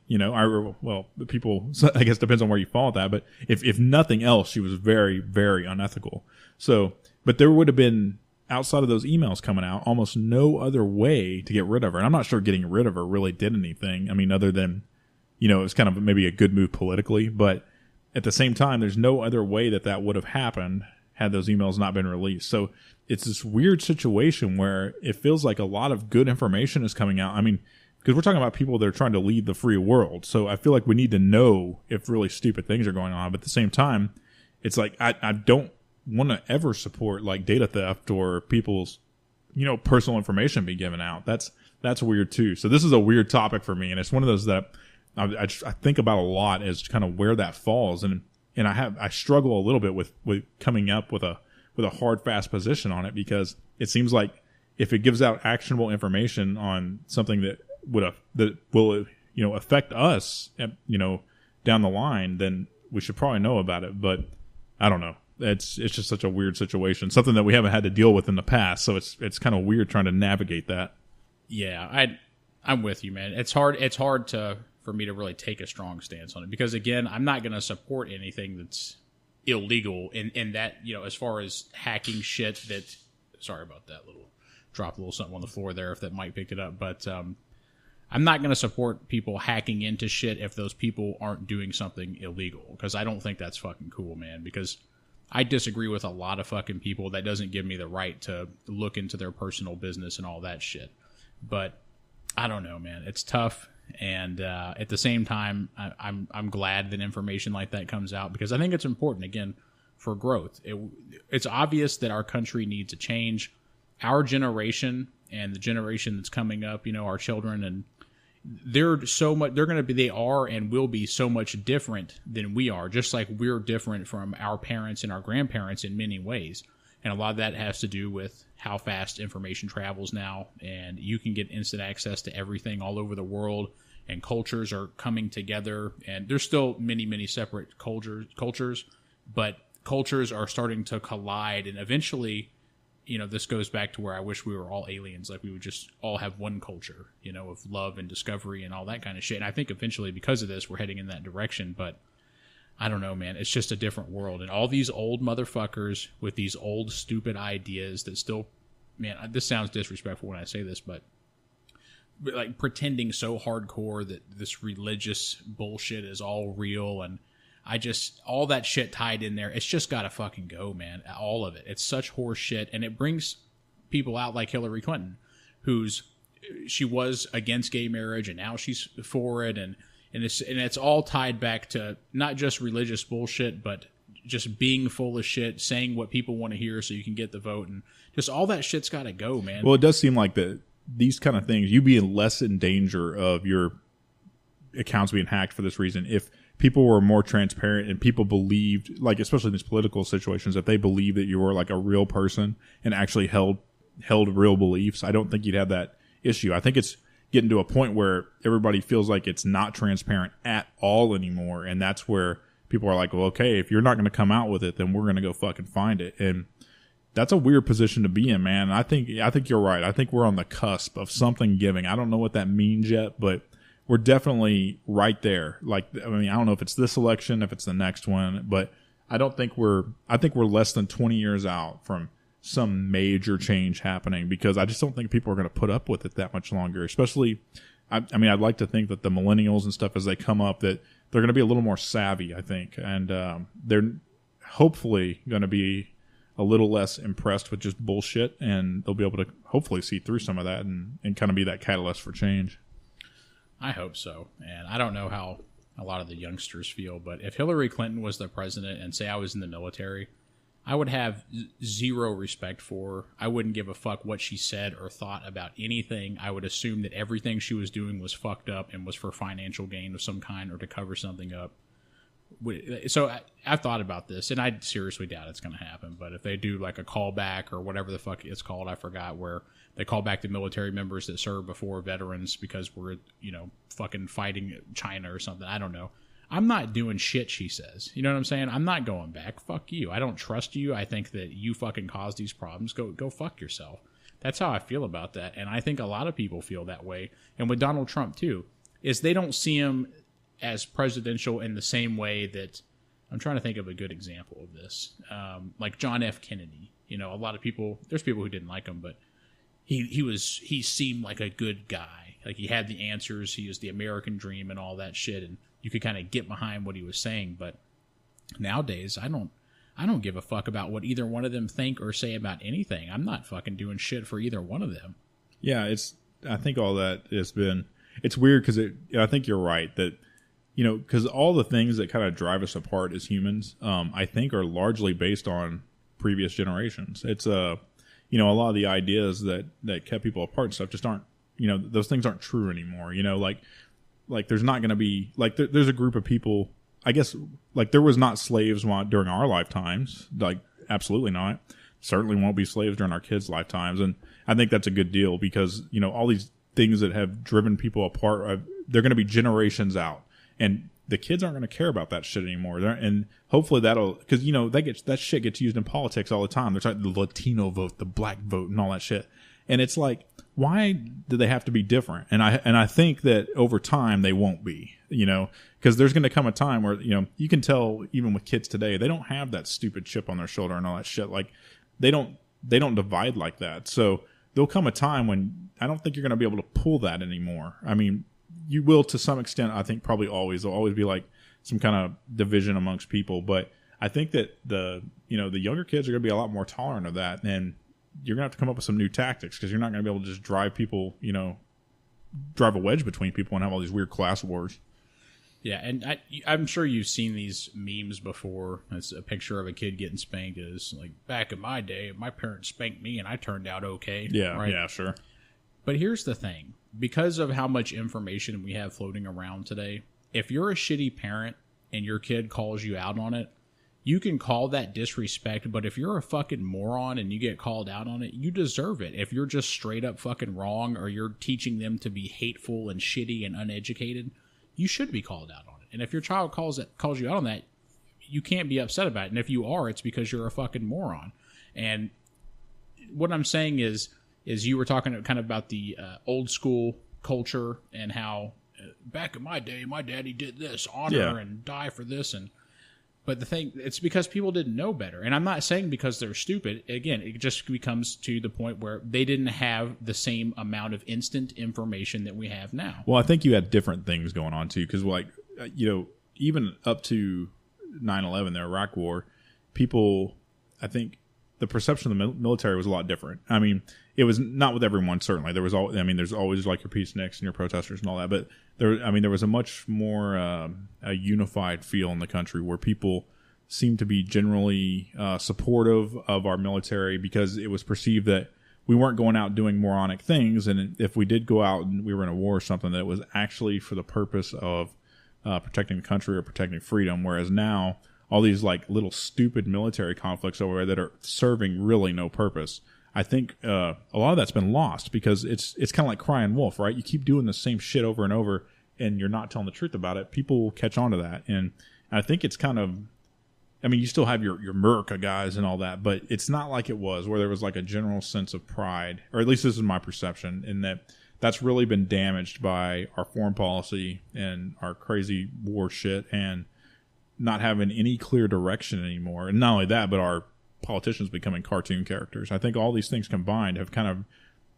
People, I guess depends on where you fall with that, but if nothing else, she was very, very unethical. So, but there would have been, outside of those emails coming out, almost no other way to get rid of her. And I'm not sure getting rid of her really did anything. I mean, other than, it was kind of maybe a good move politically, but at the same time, there's no other way that would have happened had those emails not been released. So it's this weird situation where it feels like a lot of good information is coming out. I mean, because we're talking about people that are trying to lead the free world. So I feel like we need to know if really stupid things are going on. But at the same time, it's like I don't want to ever support like data theft or people's, personal information be given out. That's weird too. So this is a weird topic for me. And it's one of those that I think about a lot as kind of where that falls. And I struggle a little bit with coming up with a hard, fast position on it because it seems like if it gives out actionable information on something that will affect us down the line, then we should probably know about it. But I don't know. It's just such a weird situation, something that we haven't had to deal with in the past. So it's kind of weird trying to navigate that. Yeah, I'm with you, man. It's hard for me to really take a strong stance on it because again, I'm not going to support anything that's illegal in that, as far as hacking shit that, sorry about that, drop a little something on the floor there if that mic picked it up, but I'm not going to support people hacking into shit if those people aren't doing something illegal because I don't think that's fucking cool, man, because I disagree with a lot of fucking people. That doesn't give me the right to look into their personal business and all that shit. But I don't know, man. It's tough. And at the same time, I'm glad that information like that comes out because I think it's important, again, for growth. It's obvious that our country needs a change. Our generation and the generation that's coming up, our children, and they are and will be so much different than we are, just like we're different from our parents and our grandparents in many ways. And a lot of that has to do with how fast information travels now, and you can get instant access to everything all over the world, and cultures are coming together, and there's still many, many separate cultures, but cultures are starting to collide, and eventually, this goes back to where I wish we were all aliens, like we would just all have one culture, of love and discovery and all that kind of shit. And I think eventually because of this, we're heading in that direction, but I don't know, man. It's just a different world. And all these old motherfuckers with these old stupid ideas that still, man, this sounds disrespectful when I say this, but like pretending so hardcore that this religious bullshit is all real, and all that shit tied in there, it's just gotta fucking go, man. All of it. It's such horse shit, and it brings people out like Hillary Clinton, she was against gay marriage, and now she's for it, and And it's all tied back to not just religious bullshit, but just being full of shit, saying what people want to hear so you can get the vote, and just all that shit's got to go, man. Well, it does seem like these kind of things, you being less in danger of your accounts being hacked for this reason if people were more transparent and people believed, like especially in these political situations, if they believed that you were like a real person and actually held real beliefs. I don't think you'd have that issue. I think it's getting to a point where everybody feels like it's not transparent at all anymore, and that's where people are like, well, okay, if you're not going to come out with it, then we're going to go fucking find it. And that's a weird position to be in, man. I think you're right. I think we're on the cusp of something giving. I don't know what that means yet, but we're definitely right there. Like, I mean, I don't know if it's this election, if it's the next one, but I think we're less than 20 years out from some major change happening, because I just don't think people are going to put up with it that much longer. Especially, I mean, I'd like to think that the millennials and stuff, as they come up, that they're going to be a little more savvy, I think. And they're hopefully going to be a little less impressed with just bullshit, and they'll be able to hopefully see through some of that and kind of be that catalyst for change. I hope so. And I don't know how a lot of the youngsters feel, but if Hillary Clinton was the president and say I was in the military, I would have zero respect for her. I wouldn't give a fuck what she said or thought about anything. I would assume that everything she was doing was fucked up and was for financial gain of some kind or to cover something up. So I've thought about this, and I seriously doubt it's going to happen. But if they do like a callback or whatever the fuck it's called, I forgot, where they call back the military members that served before veterans because we're, fucking fighting China or something. I don't know. I'm not doing shit, she says. You know what I'm saying? I'm not going back. Fuck you. I don't trust you. I think that you fucking caused these problems. Go fuck yourself. That's how I feel about that. And I think a lot of people feel that way. And with Donald Trump, too, is they don't see him as presidential in the same way that, I'm trying to think of a good example of this. Like John F. Kennedy. A lot of people, there's people who didn't like him, but he seemed like a good guy. Like he had the answers. He was the American dream and all that shit. And you could kind of get behind what he was saying. But nowadays, I don't give a fuck about what either one of them think or say about anything. I'm not fucking doing shit for either one of them. Yeah, I think all that has been, it's weird because I think you're right that, because all the things that kind of drive us apart as humans, I think are largely based on previous generations. It's, a lot of the ideas that kept people apart and stuff just aren't, those things aren't true anymore. Like there's not going to be, like there's a group of people, I guess, like there was not slaves during our lifetimes. Like absolutely not. Certainly won't be slaves during our kids' lifetimes. And I think that's a good deal because, all these things that have driven people apart, they're going to be generations out. And the kids aren't going to care about that shit anymore. And hopefully because, that shit gets used in politics all the time. There's like the Latino vote, the black vote and all that shit. And it's like, why do they have to be different? And I think that over time they won't be, because there's going to come a time where, you can tell even with kids today, they don't have that stupid chip on their shoulder and all that shit. Like they don't divide like that. So there'll come a time when I don't think you're going to be able to pull that anymore. I mean, you will to some extent, I think probably always. There'll always be like some kind of division amongst people. But I think that the younger kids are going to be a lot more tolerant of that. And you're going to have to come up with some new tactics because you're not going to be able to just drive people, drive a wedge between people and have all these weird class wars. Yeah, and I'm sure you've seen these memes before. It's a picture of a kid getting spanked. It's like, back in my day, my parents spanked me and I turned out okay. Yeah, right? Yeah, sure. But here's the thing. Because of how much information we have floating around today, if you're a shitty parent and your kid calls you out on it, you can call that disrespect, but if you're a fucking moron and you get called out on it, you deserve it. If you're just straight up fucking wrong or you're teaching them to be hateful and shitty and uneducated, you should be called out on it. And if your child calls you out on that, you can't be upset about it. And if you are, it's because you're a fucking moron. And what I'm saying is you were talking kind of about the old school culture and how back in my day, my daddy did this, honor and die for this. But the thing, it's because people didn't know better. And I'm not saying because they're stupid. Again, it just becomes to the point where they didn't have the same amount of instant information that we have now. Well, I think you had different things going on, too. Because, even up to 9/11, the Iraq War, people, I think, the perception of the military was a lot different. I mean, it was not with everyone, certainly. There was there's always like your peaceniks and your protesters and all that, but there was a much more a unified feel in the country where people seemed to be generally supportive of our military because it was perceived that we weren't going out doing moronic things, and if we did go out and we were in a war or something, that it was actually for the purpose of protecting the country or protecting freedom. Whereas now, all these like little stupid military conflicts over there that are serving really no purpose. I think a lot of that's been lost because it's kind of like crying wolf, right? You keep doing the same shit over and over, and you're not telling the truth about it. People will catch on to that, and I think it's kind of. I mean, you still have your America guys and all that, but it's not like it was where there was like a general sense of pride, or at least this is my perception, in that's really been damaged by our foreign policy and our crazy war shit and not having any clear direction anymore. And not only that, but our politicians becoming cartoon characters. I think all these things combined have kind of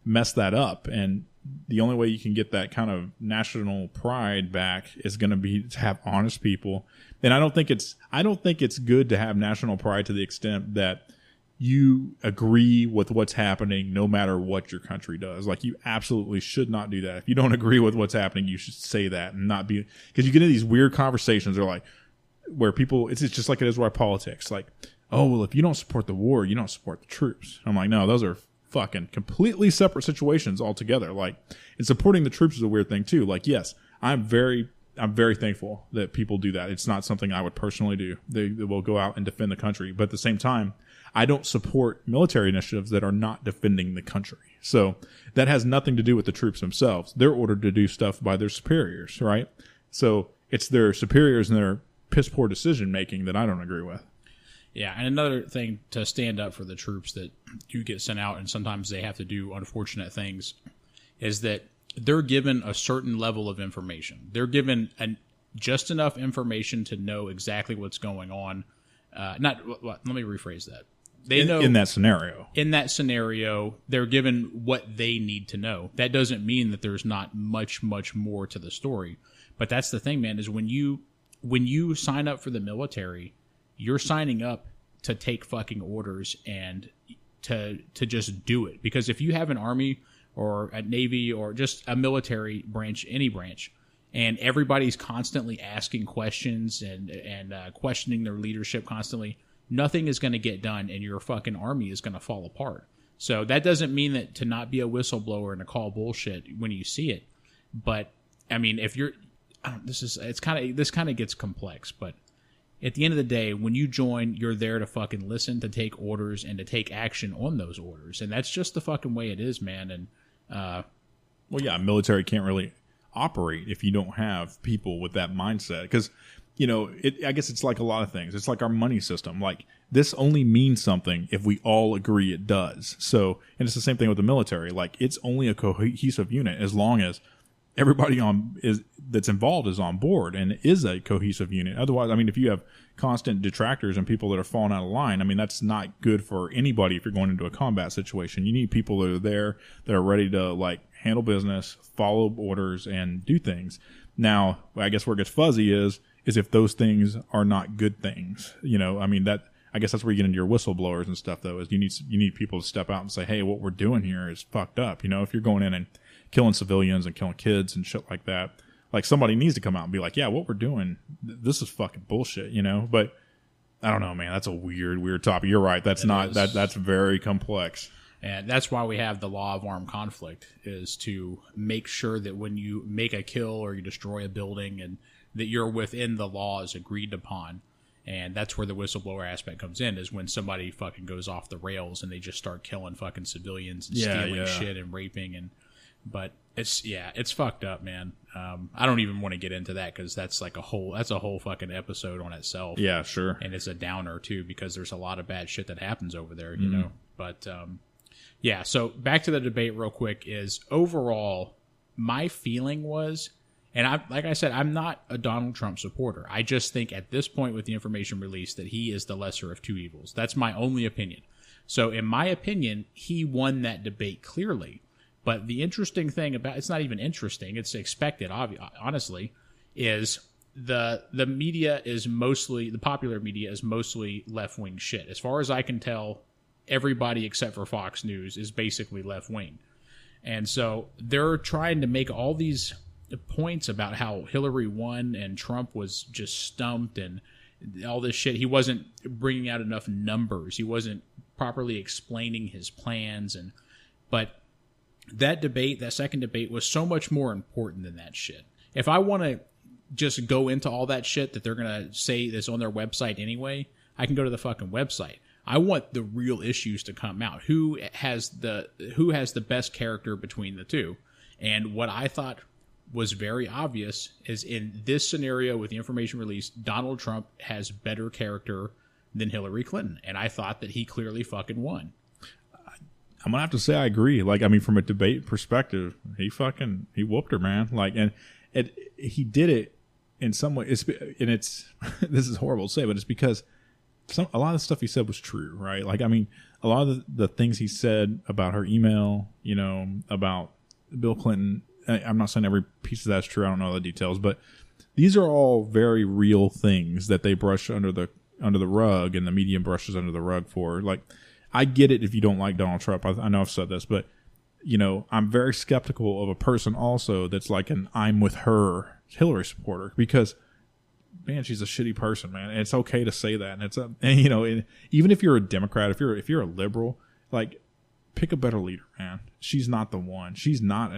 messed that up, and the only way you can get that kind of national pride back is going to be to have honest people. And I don't think it's good to have national pride to the extent that you agree with what's happening no matter what your country does. Like, you absolutely should not do that. If you don't agree with what's happening, you should say that and not be, because you get into these weird conversations where people, it's just like it is with our politics. Like, oh, well, if you don't support the war, you don't support the troops. I'm like, no, those are fucking completely separate situations altogether. Like, and supporting the troops is a weird thing too. Like, yes, I'm very thankful that people do that. It's not something I would personally do. They will go out and defend the country. But at the same time, I don't support military initiatives that are not defending the country. So that has nothing to do with the troops themselves. They're ordered to do stuff by their superiors, right? So it's their superiors and their piss poor decision making that I don't agree with. Yeah, and another thing to stand up for the troops that do get sent out, and sometimes they have to do unfortunate things, is that they're given a certain level of information. They're given just enough information to know exactly what's going on. Let me rephrase that. They know in that scenario. In that scenario, they're given what they need to know. That doesn't mean that there's not much more to the story. But that's the thing, man, is when you sign up for the military, you're signing up to take fucking orders and to just do it. Because if you have an army or a navy or just a military branch, any branch, and everybody's constantly asking questions and questioning their leadership constantly, nothing is going to get done, and your fucking army is going to fall apart. So that doesn't mean that to not be a whistleblower and to call bullshit when you see it. But I mean, if you're, this kind of gets complex, but at the end of the day, when you join, you're there to fucking listen, to take orders, and to take action on those orders. And that's just the fucking way it is, man. And well, yeah, military can't really operate if you don't have people with that mindset. Because, I guess it's like a lot of things. It's like our money system. Like, this only means something if we all agree it does. So, and it's the same thing with the military. Like, it's only a cohesive unit as long as everybody that's involved is on board and is a cohesive unit. Otherwise, I mean, if you have constant detractors and people that are falling out of line, I mean, that's not good for anybody if you're going into a combat situation. You need people that are there, that are ready to, like, handle business, follow orders, and do things. Now, I guess where it gets fuzzy is if those things are not good things. I mean, I guess that's where you get into your whistleblowers and stuff, though, is you need people to step out and say, hey, what we're doing here is fucked up. If you're going in and killing civilians and killing kids and shit like that, like, somebody needs to come out and be like, yeah, what we're doing, this is fucking bullshit, But I don't know, man. That's a weird topic. You're right. That's that's very complex. And that's why we have the law of armed conflict, is to make sure that when you make a kill or you destroy a building, and that you're within the laws agreed upon. And that's where the whistleblower aspect comes in, is when somebody fucking goes off the rails and they just start killing fucking civilians and stealing shit and raping. But it's fucked up, man. I don't even want to get into that, because that's a whole fucking episode on itself. Yeah, sure. And it's a downer too, because there's a lot of bad shit that happens over there, you know. But yeah, so back to the debate real quick, is overall my feeling was, and like I said, I'm not a Donald Trump supporter. I just think at this point, with the information released, that he is the lesser of two evils. That's my only opinion. So in my opinion, he won that debate clearly. But the interesting thing about, it's not even interesting, it's expected, honestly, is the media is mostly, the popular media is mostly left-wing shit. As far as I can tell, everybody except for Fox News is basically left wing. And so they're trying to make all these points about how Hillary won and Trump was just stumped and all this shit. He wasn't bringing out enough numbers. He wasn't properly explaining his plans. But that debate, that second debate, was so much more important than that shit. If I want to just go into all that shit that they're going to say that's on their website anyway, I can go to the fucking website. I want the real issues to come out. Who has the best character between the two? And what I thought was very obvious is in this scenario with the information released, Donald Trump has better character than Hillary Clinton. And I thought that he clearly fucking won. I'm gonna have to say I agree. Like, I mean, from a debate perspective, he whooped her, man. Like, and he did it in some way. It's this is horrible to say, but it's because a lot of the stuff he said was true, right? Like, I mean, a lot of the things he said about her email, you know, about Bill Clinton. I'm not saying every piece of that's true. I don't know all the details, but these are all very real things that they brush under the rug, and the media brushes under the rug for. Like, I get it if you don't like Donald Trump. I know I've said this, but you know, I'm very skeptical of a person also that's like an I'm with her Hillary supporter, because man, she's a shitty person, man. And it's okay to say that, and it's and, you know, even if you're a Democrat, if you're a liberal, like, pick a better leader, man. She's not the one. She's not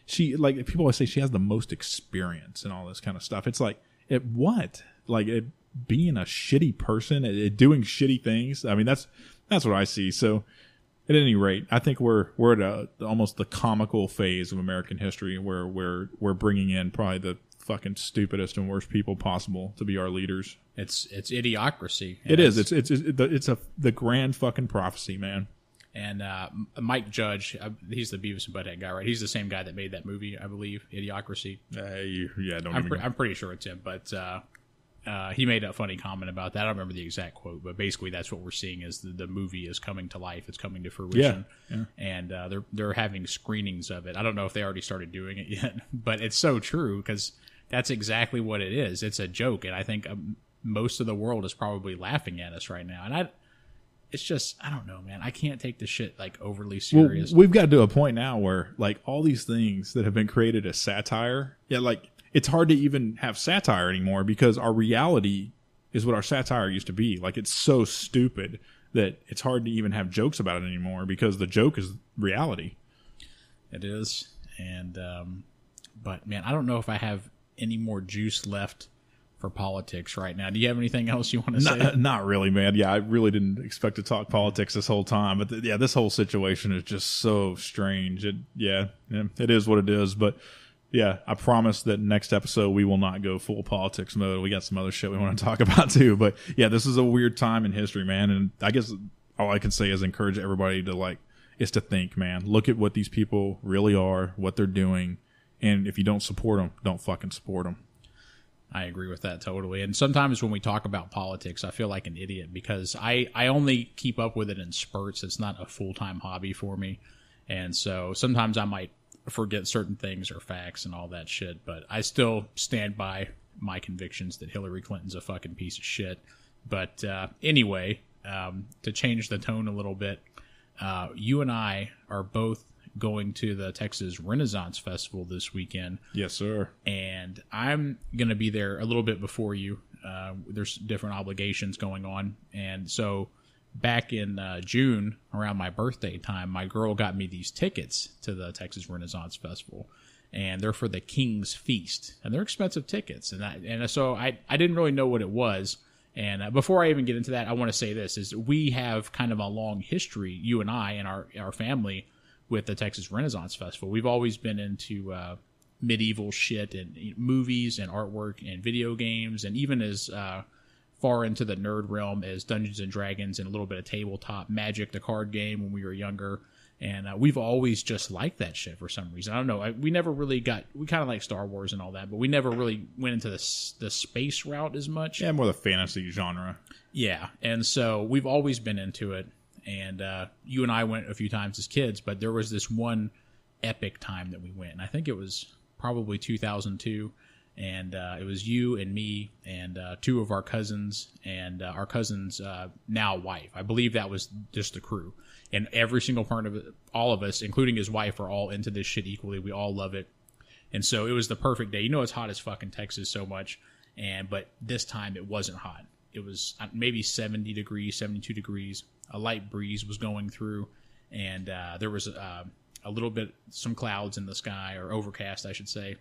she, like, people always say she has the most experience and all this kind of stuff. It's like, what? Like, being a shitty person, doing shitty things. I mean, that's what I see. So, at any rate, I think we're at almost the comical phase of American history, where we're bringing in probably the fucking stupidest and worst people possible to be our leaders. It's idiocracy. It is. It's the grand fucking prophecy, man. And Mike Judge, he's the Beavis and Butthead guy, right? He's the same guy that made that movie, I believe, Idiocracy. Yeah, I'm pretty sure it's him, but he made a funny comment about that. I don't remember the exact quote, but basically that's what we're seeing is the movie is coming to life. It's coming to fruition. Yeah. And they're having screenings of it. I don't know if they already started doing it yet, but it's so true because that's exactly what it is. It's a joke, and I think most of the world is probably laughing at us right now. And it's just, I don't know, man. I can't take this shit like overly serious. Well, we've got to a point now where like all these things that have been created as satire, like it's hard to even have satire anymore because our reality is what our satire used to be. Like, it's so stupid that it's hard to even have jokes about it anymore because the joke is reality. It is. And, but man, I don't know if I have any more juice left for politics right now. Do you have anything else you want to say? Not really, man. Yeah, I really didn't expect to talk politics this whole time, but this whole situation is just so strange. It is what it is. But yeah, I promise that next episode we will not go full politics mode. We got some other shit we want to talk about too. But yeah, this is a weird time in history, man. And I guess all I can say is encourage everybody to think, man. Look at what these people really are, what they're doing, and if you don't support them, don't fucking support them. I agree with that totally. And sometimes when we talk about politics, I feel like an idiot because I only keep up with it in spurts. It's not a full-time hobby for me. And so sometimes I might forget certain things or facts and all that shit, but I still stand by my convictions that Hillary Clinton's a fucking piece of shit. But anyway, to change the tone a little bit, you and I are both going to the Texas Renaissance Festival this weekend. Yes, sir. And I'm going to be there a little bit before you. There's different obligations going on. And so back in June, around my birthday time, my girl got me these tickets to the Texas Renaissance Festival. And they're for the King's Feast. And they're expensive tickets. And so I didn't really know what it was. And before I even get into that, I want to say this, is we have kind of a long history, you and I and our family, with the Texas Renaissance Festival. We've always been into medieval shit and movies and artwork and video games, and even as far into the nerd realm as Dungeons and Dragons and a little bit of tabletop Magic, the card game, when we were younger. And we've always just liked that shit for some reason. I don't know. We never really we kind of like Star Wars and all that, but we never really went into the space route as much. Yeah, more the fantasy genre. Yeah, and so we've always been into it. And you and I went a few times as kids, but there was this one epic time that we went. And I think it was probably 2002. And it was you and me and two of our cousins and our cousin's now wife. I believe that was just the crew. And every single part of it, all of us, including his wife, are all into this shit equally. We all love it. And so it was the perfect day. You know, it's hot as fucking Texas so much. But this time it wasn't hot. It was maybe 70 degrees, 72 degrees. A light breeze was going through. And there was a little bit, some clouds in the sky, or overcast, I should say.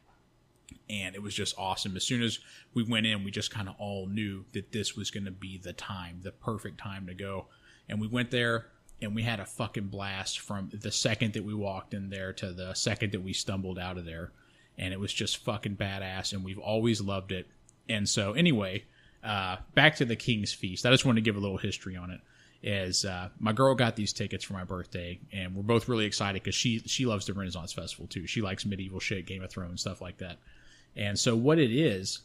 And it was just awesome. As soon as we went in, we just kind of all knew that this was going to be the time, the perfect time to go. And we went there, and we had a fucking blast from the second that we walked in there to the second that we stumbled out of there. And it was just fucking badass, and we've always loved it. And so anyway, back to the King's Feast. I just wanted to give a little history on it. My girl got these tickets for my birthday, and we're both really excited because she loves the Renaissance Festival too. She likes medieval shit, Game of Thrones, stuff like that. And so what it is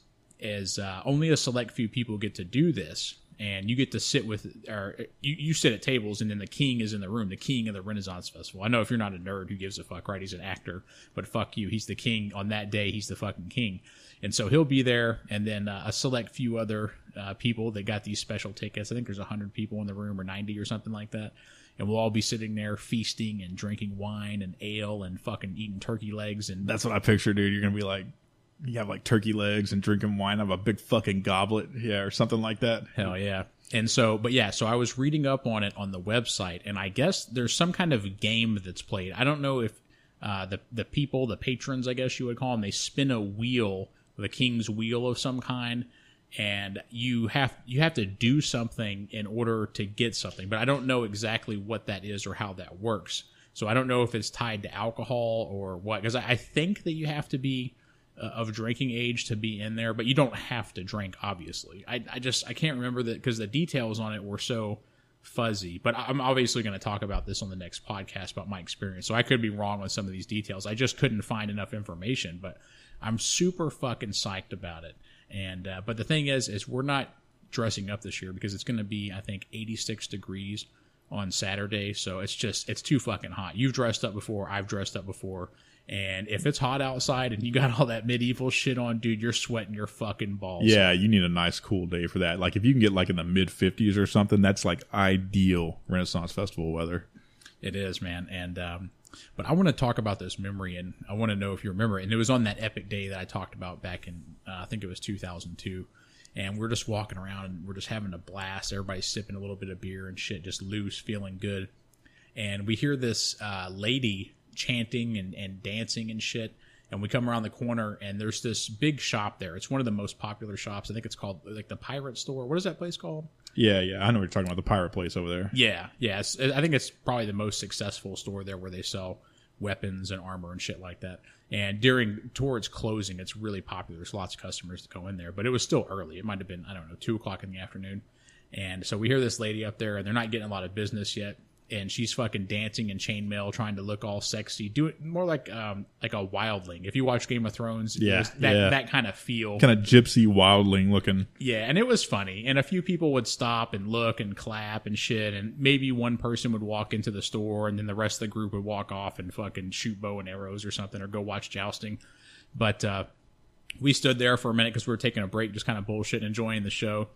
only a select few people get to do this, and you get to sit with, or you sit at tables, and then the king is in the room, the king of the Renaissance Festival. I know if you're not a nerd, who gives a fuck, right? He's an actor, but fuck you. He's the king on that day. He's the fucking king. And so he'll be there, and then a select few other people that got these special tickets. I think there's 100 people in the room, or 90 or something like that. And we'll all be sitting there feasting and drinking wine and ale and fucking eating turkey legs. And that's what I picture, dude. You're going to be like, you have like turkey legs and drinking wine out of a big fucking goblet, or something like that. Hell yeah. And so, so I was reading up on it on the website, and I guess there's some kind of game that's played. I don't know if the people, the patrons, I guess you would call them, they spin a wheel, the king's wheel of some kind, and you have to do something in order to get something. But I don't know exactly what that is or how that works. So I don't know if it's tied to alcohol or what, because I think that you have to be of drinking age to be in there, but you don't have to drink, obviously. I can't remember that because the details on it were so fuzzy, but I'm obviously going to talk about this on the next podcast about my experience, so I could be wrong on some of these details. I just couldn't find enough information, but I'm super fucking psyched about it. And but the thing is we're not dressing up this year because it's going to be, I think, 86 degrees on Saturday, so it's too fucking hot. You've dressed up before, I've dressed up before. And if it's hot outside and you got all that medieval shit on, dude, you're sweating your fucking balls. Yeah, you need a nice cool day for that. Like if you can get like in the mid 50s or something, that's like ideal Renaissance Festival weather. It is, man. And but I want to talk about this memory, and I want to know if you remember it. And it was on that epic day that I talked about back in I think it was 2002. And we're just walking around and we're just having a blast. Everybody's sipping a little bit of beer and shit, just loose, feeling good. And we hear this lady chanting and dancing and shit, and we come around the corner and there's this big shop there. It's one of the most popular shops. I think it's called like the Pirate Store. What is that place called? Yeah, I know what you're talking about, the pirate place over there. Yeah, I think it's probably the most successful store there where they sell weapons and armor and shit like that. And towards closing, it's really popular. There's lots of customers that go in there, but it was still early. It might have been, I don't know, 2 o'clock in the afternoon. And so we hear this lady up there, and they're not getting a lot of business yet. And she's fucking dancing in chainmail, trying to look all sexy. Do it more like a wildling. If you watch Game of Thrones, that kind of feel. Kind of gypsy wildling looking. Yeah, and it was funny. And a few people would stop and look and clap and shit. And maybe one person would walk into the store, and then the rest of the group would walk off and fucking shoot bow and arrows or something, or go watch jousting. But we stood there for a minute because we were taking a break, just kind of bullshit, enjoying the show.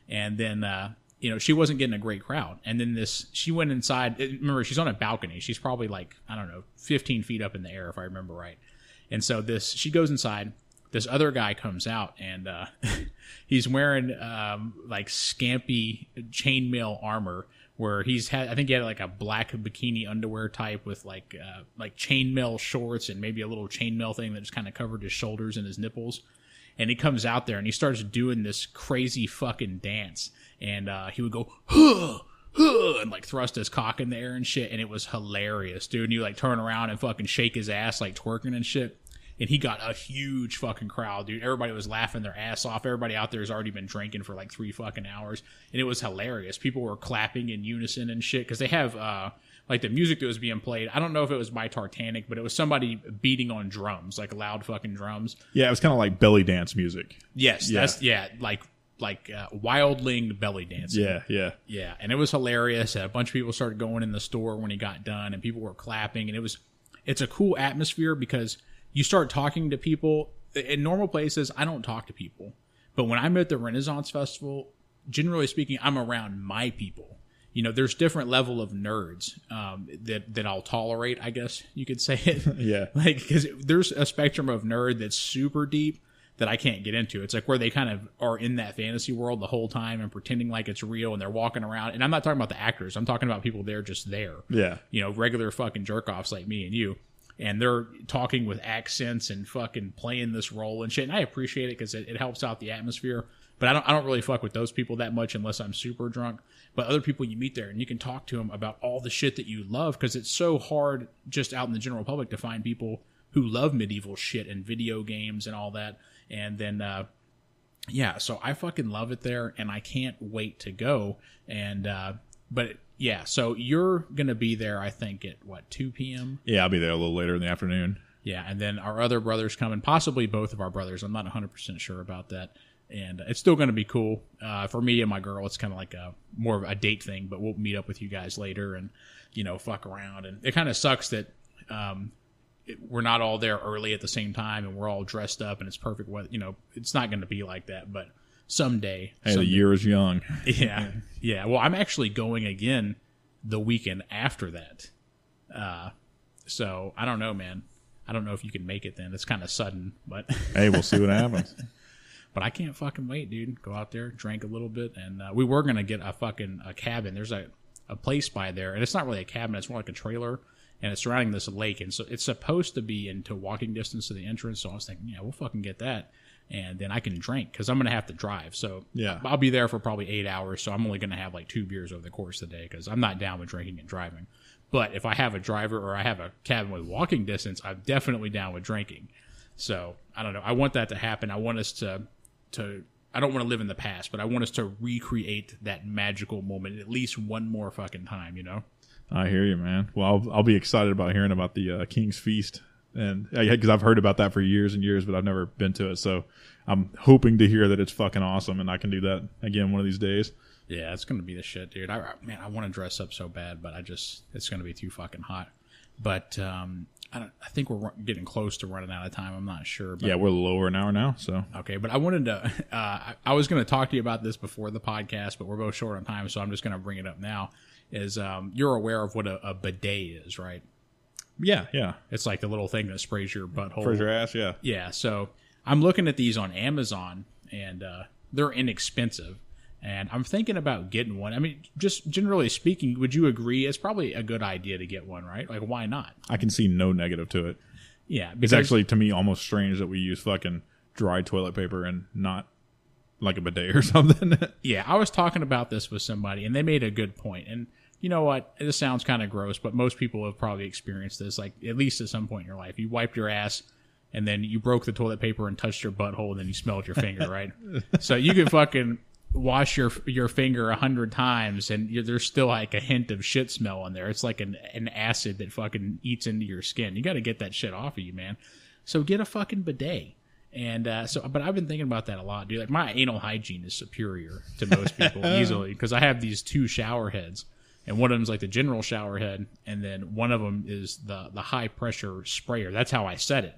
And then she wasn't getting a great crowd. And then she went inside. Remember, she's on a balcony. She's probably like, I don't know, 15 feet up in the air, if I remember right. And so she goes inside. This other guy comes out, and he's wearing like scampy chainmail armor, where I think he had like a black bikini underwear type with like chainmail shorts and maybe a little chainmail thing that just kind of covered his shoulders and his nipples. And he comes out there and he starts doing this crazy fucking dance. And he would go, huh, huh, and like thrust his cock in the air and shit. And it was hilarious, dude. And you like turn around and fucking shake his ass like twerking and shit. And he got a huge fucking crowd, dude. Everybody was laughing their ass off. Everybody out there has already been drinking for like 3 fucking hours. And it was hilarious. People were clapping in unison and shit. Because they have like the music that was being played. I don't know if it was by Tartanic, but it was somebody beating on drums, like loud fucking drums. Yeah, it was kind of like belly dance music. Yes, like wildling belly dancing. Yeah, and it was hilarious. A bunch of people started going in the store when he got done, and people were clapping, and it's a cool atmosphere because you start talking to people in normal places, I don't talk to people. But when I'm at the Renaissance Festival, generally speaking, I'm around my people. You know, there's different level of nerds that I'll tolerate, I guess you could say it. Yeah. Like, because there's a spectrum of nerd that's super deep that I can't get into. It's like where they kind of are in that fantasy world the whole time and pretending like it's real, and they're walking around. And I'm not talking about the actors. I'm talking about people there just there. Yeah. You know, regular fucking jerk-offs like me and you. And they're talking with accents and fucking playing this role and shit. And I appreciate it because it helps out the atmosphere. But I don't really fuck with those people that much unless I'm super drunk. But other people you meet there, and you can talk to them about all the shit that you love, because it's so hard just out in the general public to find people who love medieval shit and video games and all that. And then, yeah, so I fucking love it there, and I can't wait to go. And, but yeah, so you're going to be there, I think, at what, 2 p.m.? Yeah, I'll be there a little later in the afternoon. Yeah, and then our other brothers coming, possibly both of our brothers. I'm not 100% sure about that. And it's still going to be cool. For me and my girl, it's kind of like more of a date thing, but we'll meet up with you guys later and, you know, fuck around. And it kind of sucks that we're not all there early at the same time and we're all dressed up and it's perfect weather. You know, it's not going to be like that, but someday. Hey, the year is young. Yeah. Yeah. Well, I'm actually going again the weekend after that. So I don't know, man. I don't know if you can make it then. It's kind of sudden, but hey, we'll see what happens. But I can't fucking wait, dude. Go out there, drink a little bit, and we were gonna get a cabin. There's a place by there, and it's not really a cabin. It's more like a trailer, and it's surrounding this lake, and so it's supposed to be into walking distance to the entrance. So I was thinking, yeah, we'll fucking get that, and then I can drink because I'm gonna have to drive. So yeah, I'll be there for probably 8 hours. So I'm only gonna have like 2 beers over the course of the day because I'm not down with drinking and driving. But if I have a driver or I have a cabin with walking distance, I'm definitely down with drinking. So I don't know. I want that to happen. I want us to I don't want to live in the past, but I want us to recreate that magical moment at least one more fucking time, you know? I hear you, man. Well, I'll be excited about hearing about the King's Feast, and because I've heard about that for years and years, but I've never been to it. So I'm hoping to hear that it's fucking awesome, and I can do that again one of these days. Yeah, it's going to be the shit, dude. I want to dress up so bad, but it's going to be too fucking hot. But I think we're getting close to running out of time. I'm not sure. But, yeah, we're a little over an hour now. So okay, but I wanted to. I was going to talk to you about this before the podcast, but we're both short on time, so I'm just going to bring it up now. Is you're aware of what a bidet is, right? Yeah, yeah. It's like the little thing that sprays your butthole. Sprays your ass, yeah. Yeah. So I'm looking at these on Amazon, and they're inexpensive. And I'm thinking about getting one. I mean, just generally speaking, would you agree? It's probably a good idea to get one, right? Like, why not? I can see no negative to it. Yeah. It's actually, to me, almost strange that we use fucking dry toilet paper and not like a bidet or something. Yeah, I was talking about this with somebody, and they made a good point. And you know what? This sounds kind of gross, but most people have probably experienced this, like, at least at some point in your life. You wiped your ass, and then you broke the toilet paper and touched your butthole, and then you smelled your finger, right? So you can fucking wash your finger 100 times and there's still like a hint of shit smell in there. It's like an acid that fucking eats into your skin. You got to get that shit off of you, man. So get a fucking bidet. And but I've been thinking about that a lot, dude. Like, my anal hygiene is superior to most people easily because I have these 2 shower heads, and one of them's like the general shower head, and then one of them is the high pressure sprayer. That's how I set it.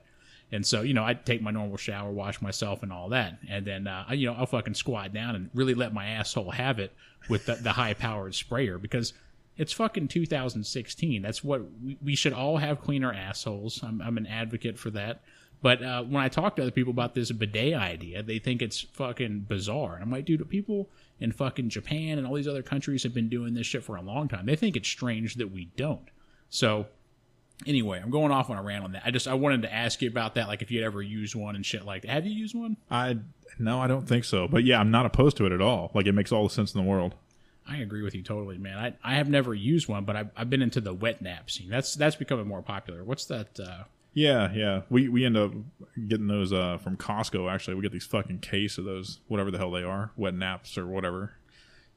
And so, you know, I take my normal shower, wash myself and all that. And then, I'll fucking squat down and really let my asshole have it with the high-powered sprayer because it's fucking 2016. That's what we should all have cleaner assholes. I'm an advocate for that. But when I talk to other people about this bidet idea, they think it's fucking bizarre. And I'm like, dude, people in fucking Japan and all these other countries have been doing this shit for a long time. They think it's strange that we don't. So anyway, I'm going off on a rant on that. I wanted to ask you about that, like if you'd ever used one and shit like that. Have you used one? No, I don't think so. But yeah, I'm not opposed to it at all. Like, it makes all the sense in the world. I agree with you totally, man. I have never used one, but I've been into the wet nap scene. That's becoming more popular. What's that? Yeah. We end up getting those from Costco, actually. We get these fucking case of those, whatever the hell they are, wet naps or whatever.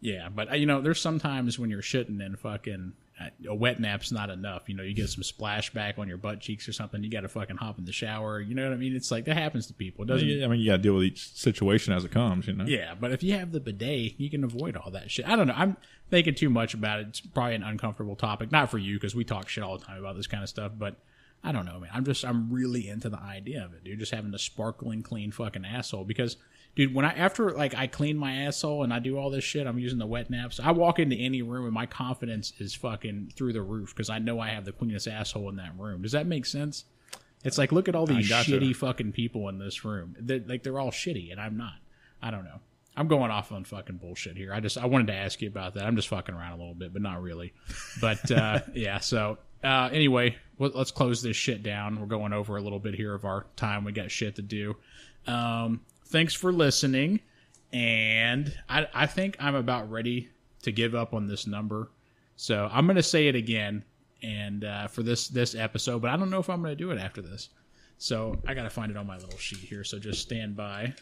Yeah, but there's sometimes when you're shitting and fucking a wet nap's not enough. You know, you get some splashback on your butt cheeks or something. You got to fucking hop in the shower. You know what I mean? It's like that happens to people, doesn't it? I mean, you got to deal with each situation as it comes, you know? Yeah, but if you have the bidet, you can avoid all that shit. I don't know. I'm thinking too much about it. It's probably an uncomfortable topic. Not for you, because we talk shit all the time about this kind of stuff, but I don't know, man. I'm really into the idea of it, dude. Just having a sparkling clean fucking asshole. Because, dude, after I clean my asshole and I do all this shit, I'm using the wet naps. I walk into any room and my confidence is fucking through the roof because I know I have the cleanest asshole in that room. Does that make sense? It's like, look at all these shitty fucking people in this room. They're all shitty and I'm not. I don't know. I'm going off on fucking bullshit here. I wanted to ask you about that. I'm just fucking around a little bit, but not really. But yeah, so anyway, let's close this shit down. We're going over a little bit here of our time. We got shit to do. Thanks for listening. And I think I'm about ready to give up on this number. So I'm going to say it again and for this episode, but I don't know if I'm going to do it after this. So I got to find it on my little sheet here. So just stand by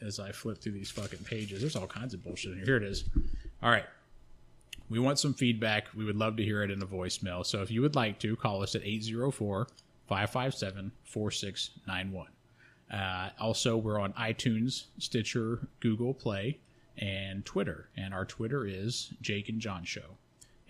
as I flip through these fucking pages. There's all kinds of bullshit in here. Here it is. All right. We want some feedback. We would love to hear it in a voicemail. So if you would like to, call us at 804-557-4691. Also, we're on iTunes, Stitcher, Google Play, and Twitter. And our Twitter is Jake and Jon Show.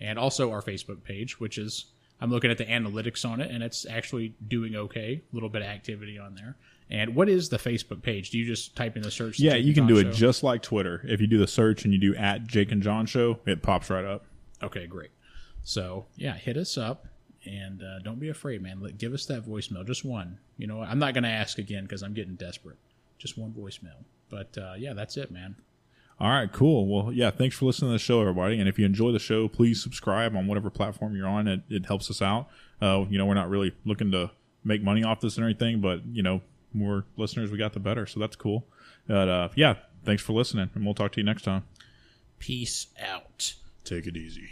And also our Facebook page, which is, I'm looking at the analytics on it, and it's actually doing okay. A little bit of activity on there. And what is the Facebook page? Do you just type in the search? Yeah, you can do it just like Twitter. If you do the search and you do at Jake and Jon Show, it pops right up. Okay, great. So, yeah, hit us up. And don't be afraid, man. Give us that voicemail. Just one. You know, I'm not going to ask again because I'm getting desperate. Just one voicemail. But, yeah, that's it, man. All right, cool. Well, yeah, thanks for listening to the show, everybody. And if you enjoy the show, please subscribe on whatever platform you're on. It helps us out. You know, we're not really looking to make money off this or anything, but, you know, more listeners we got, the better. So that's cool. But, yeah, thanks for listening, and we'll talk to you next time. Peace out. Take it easy.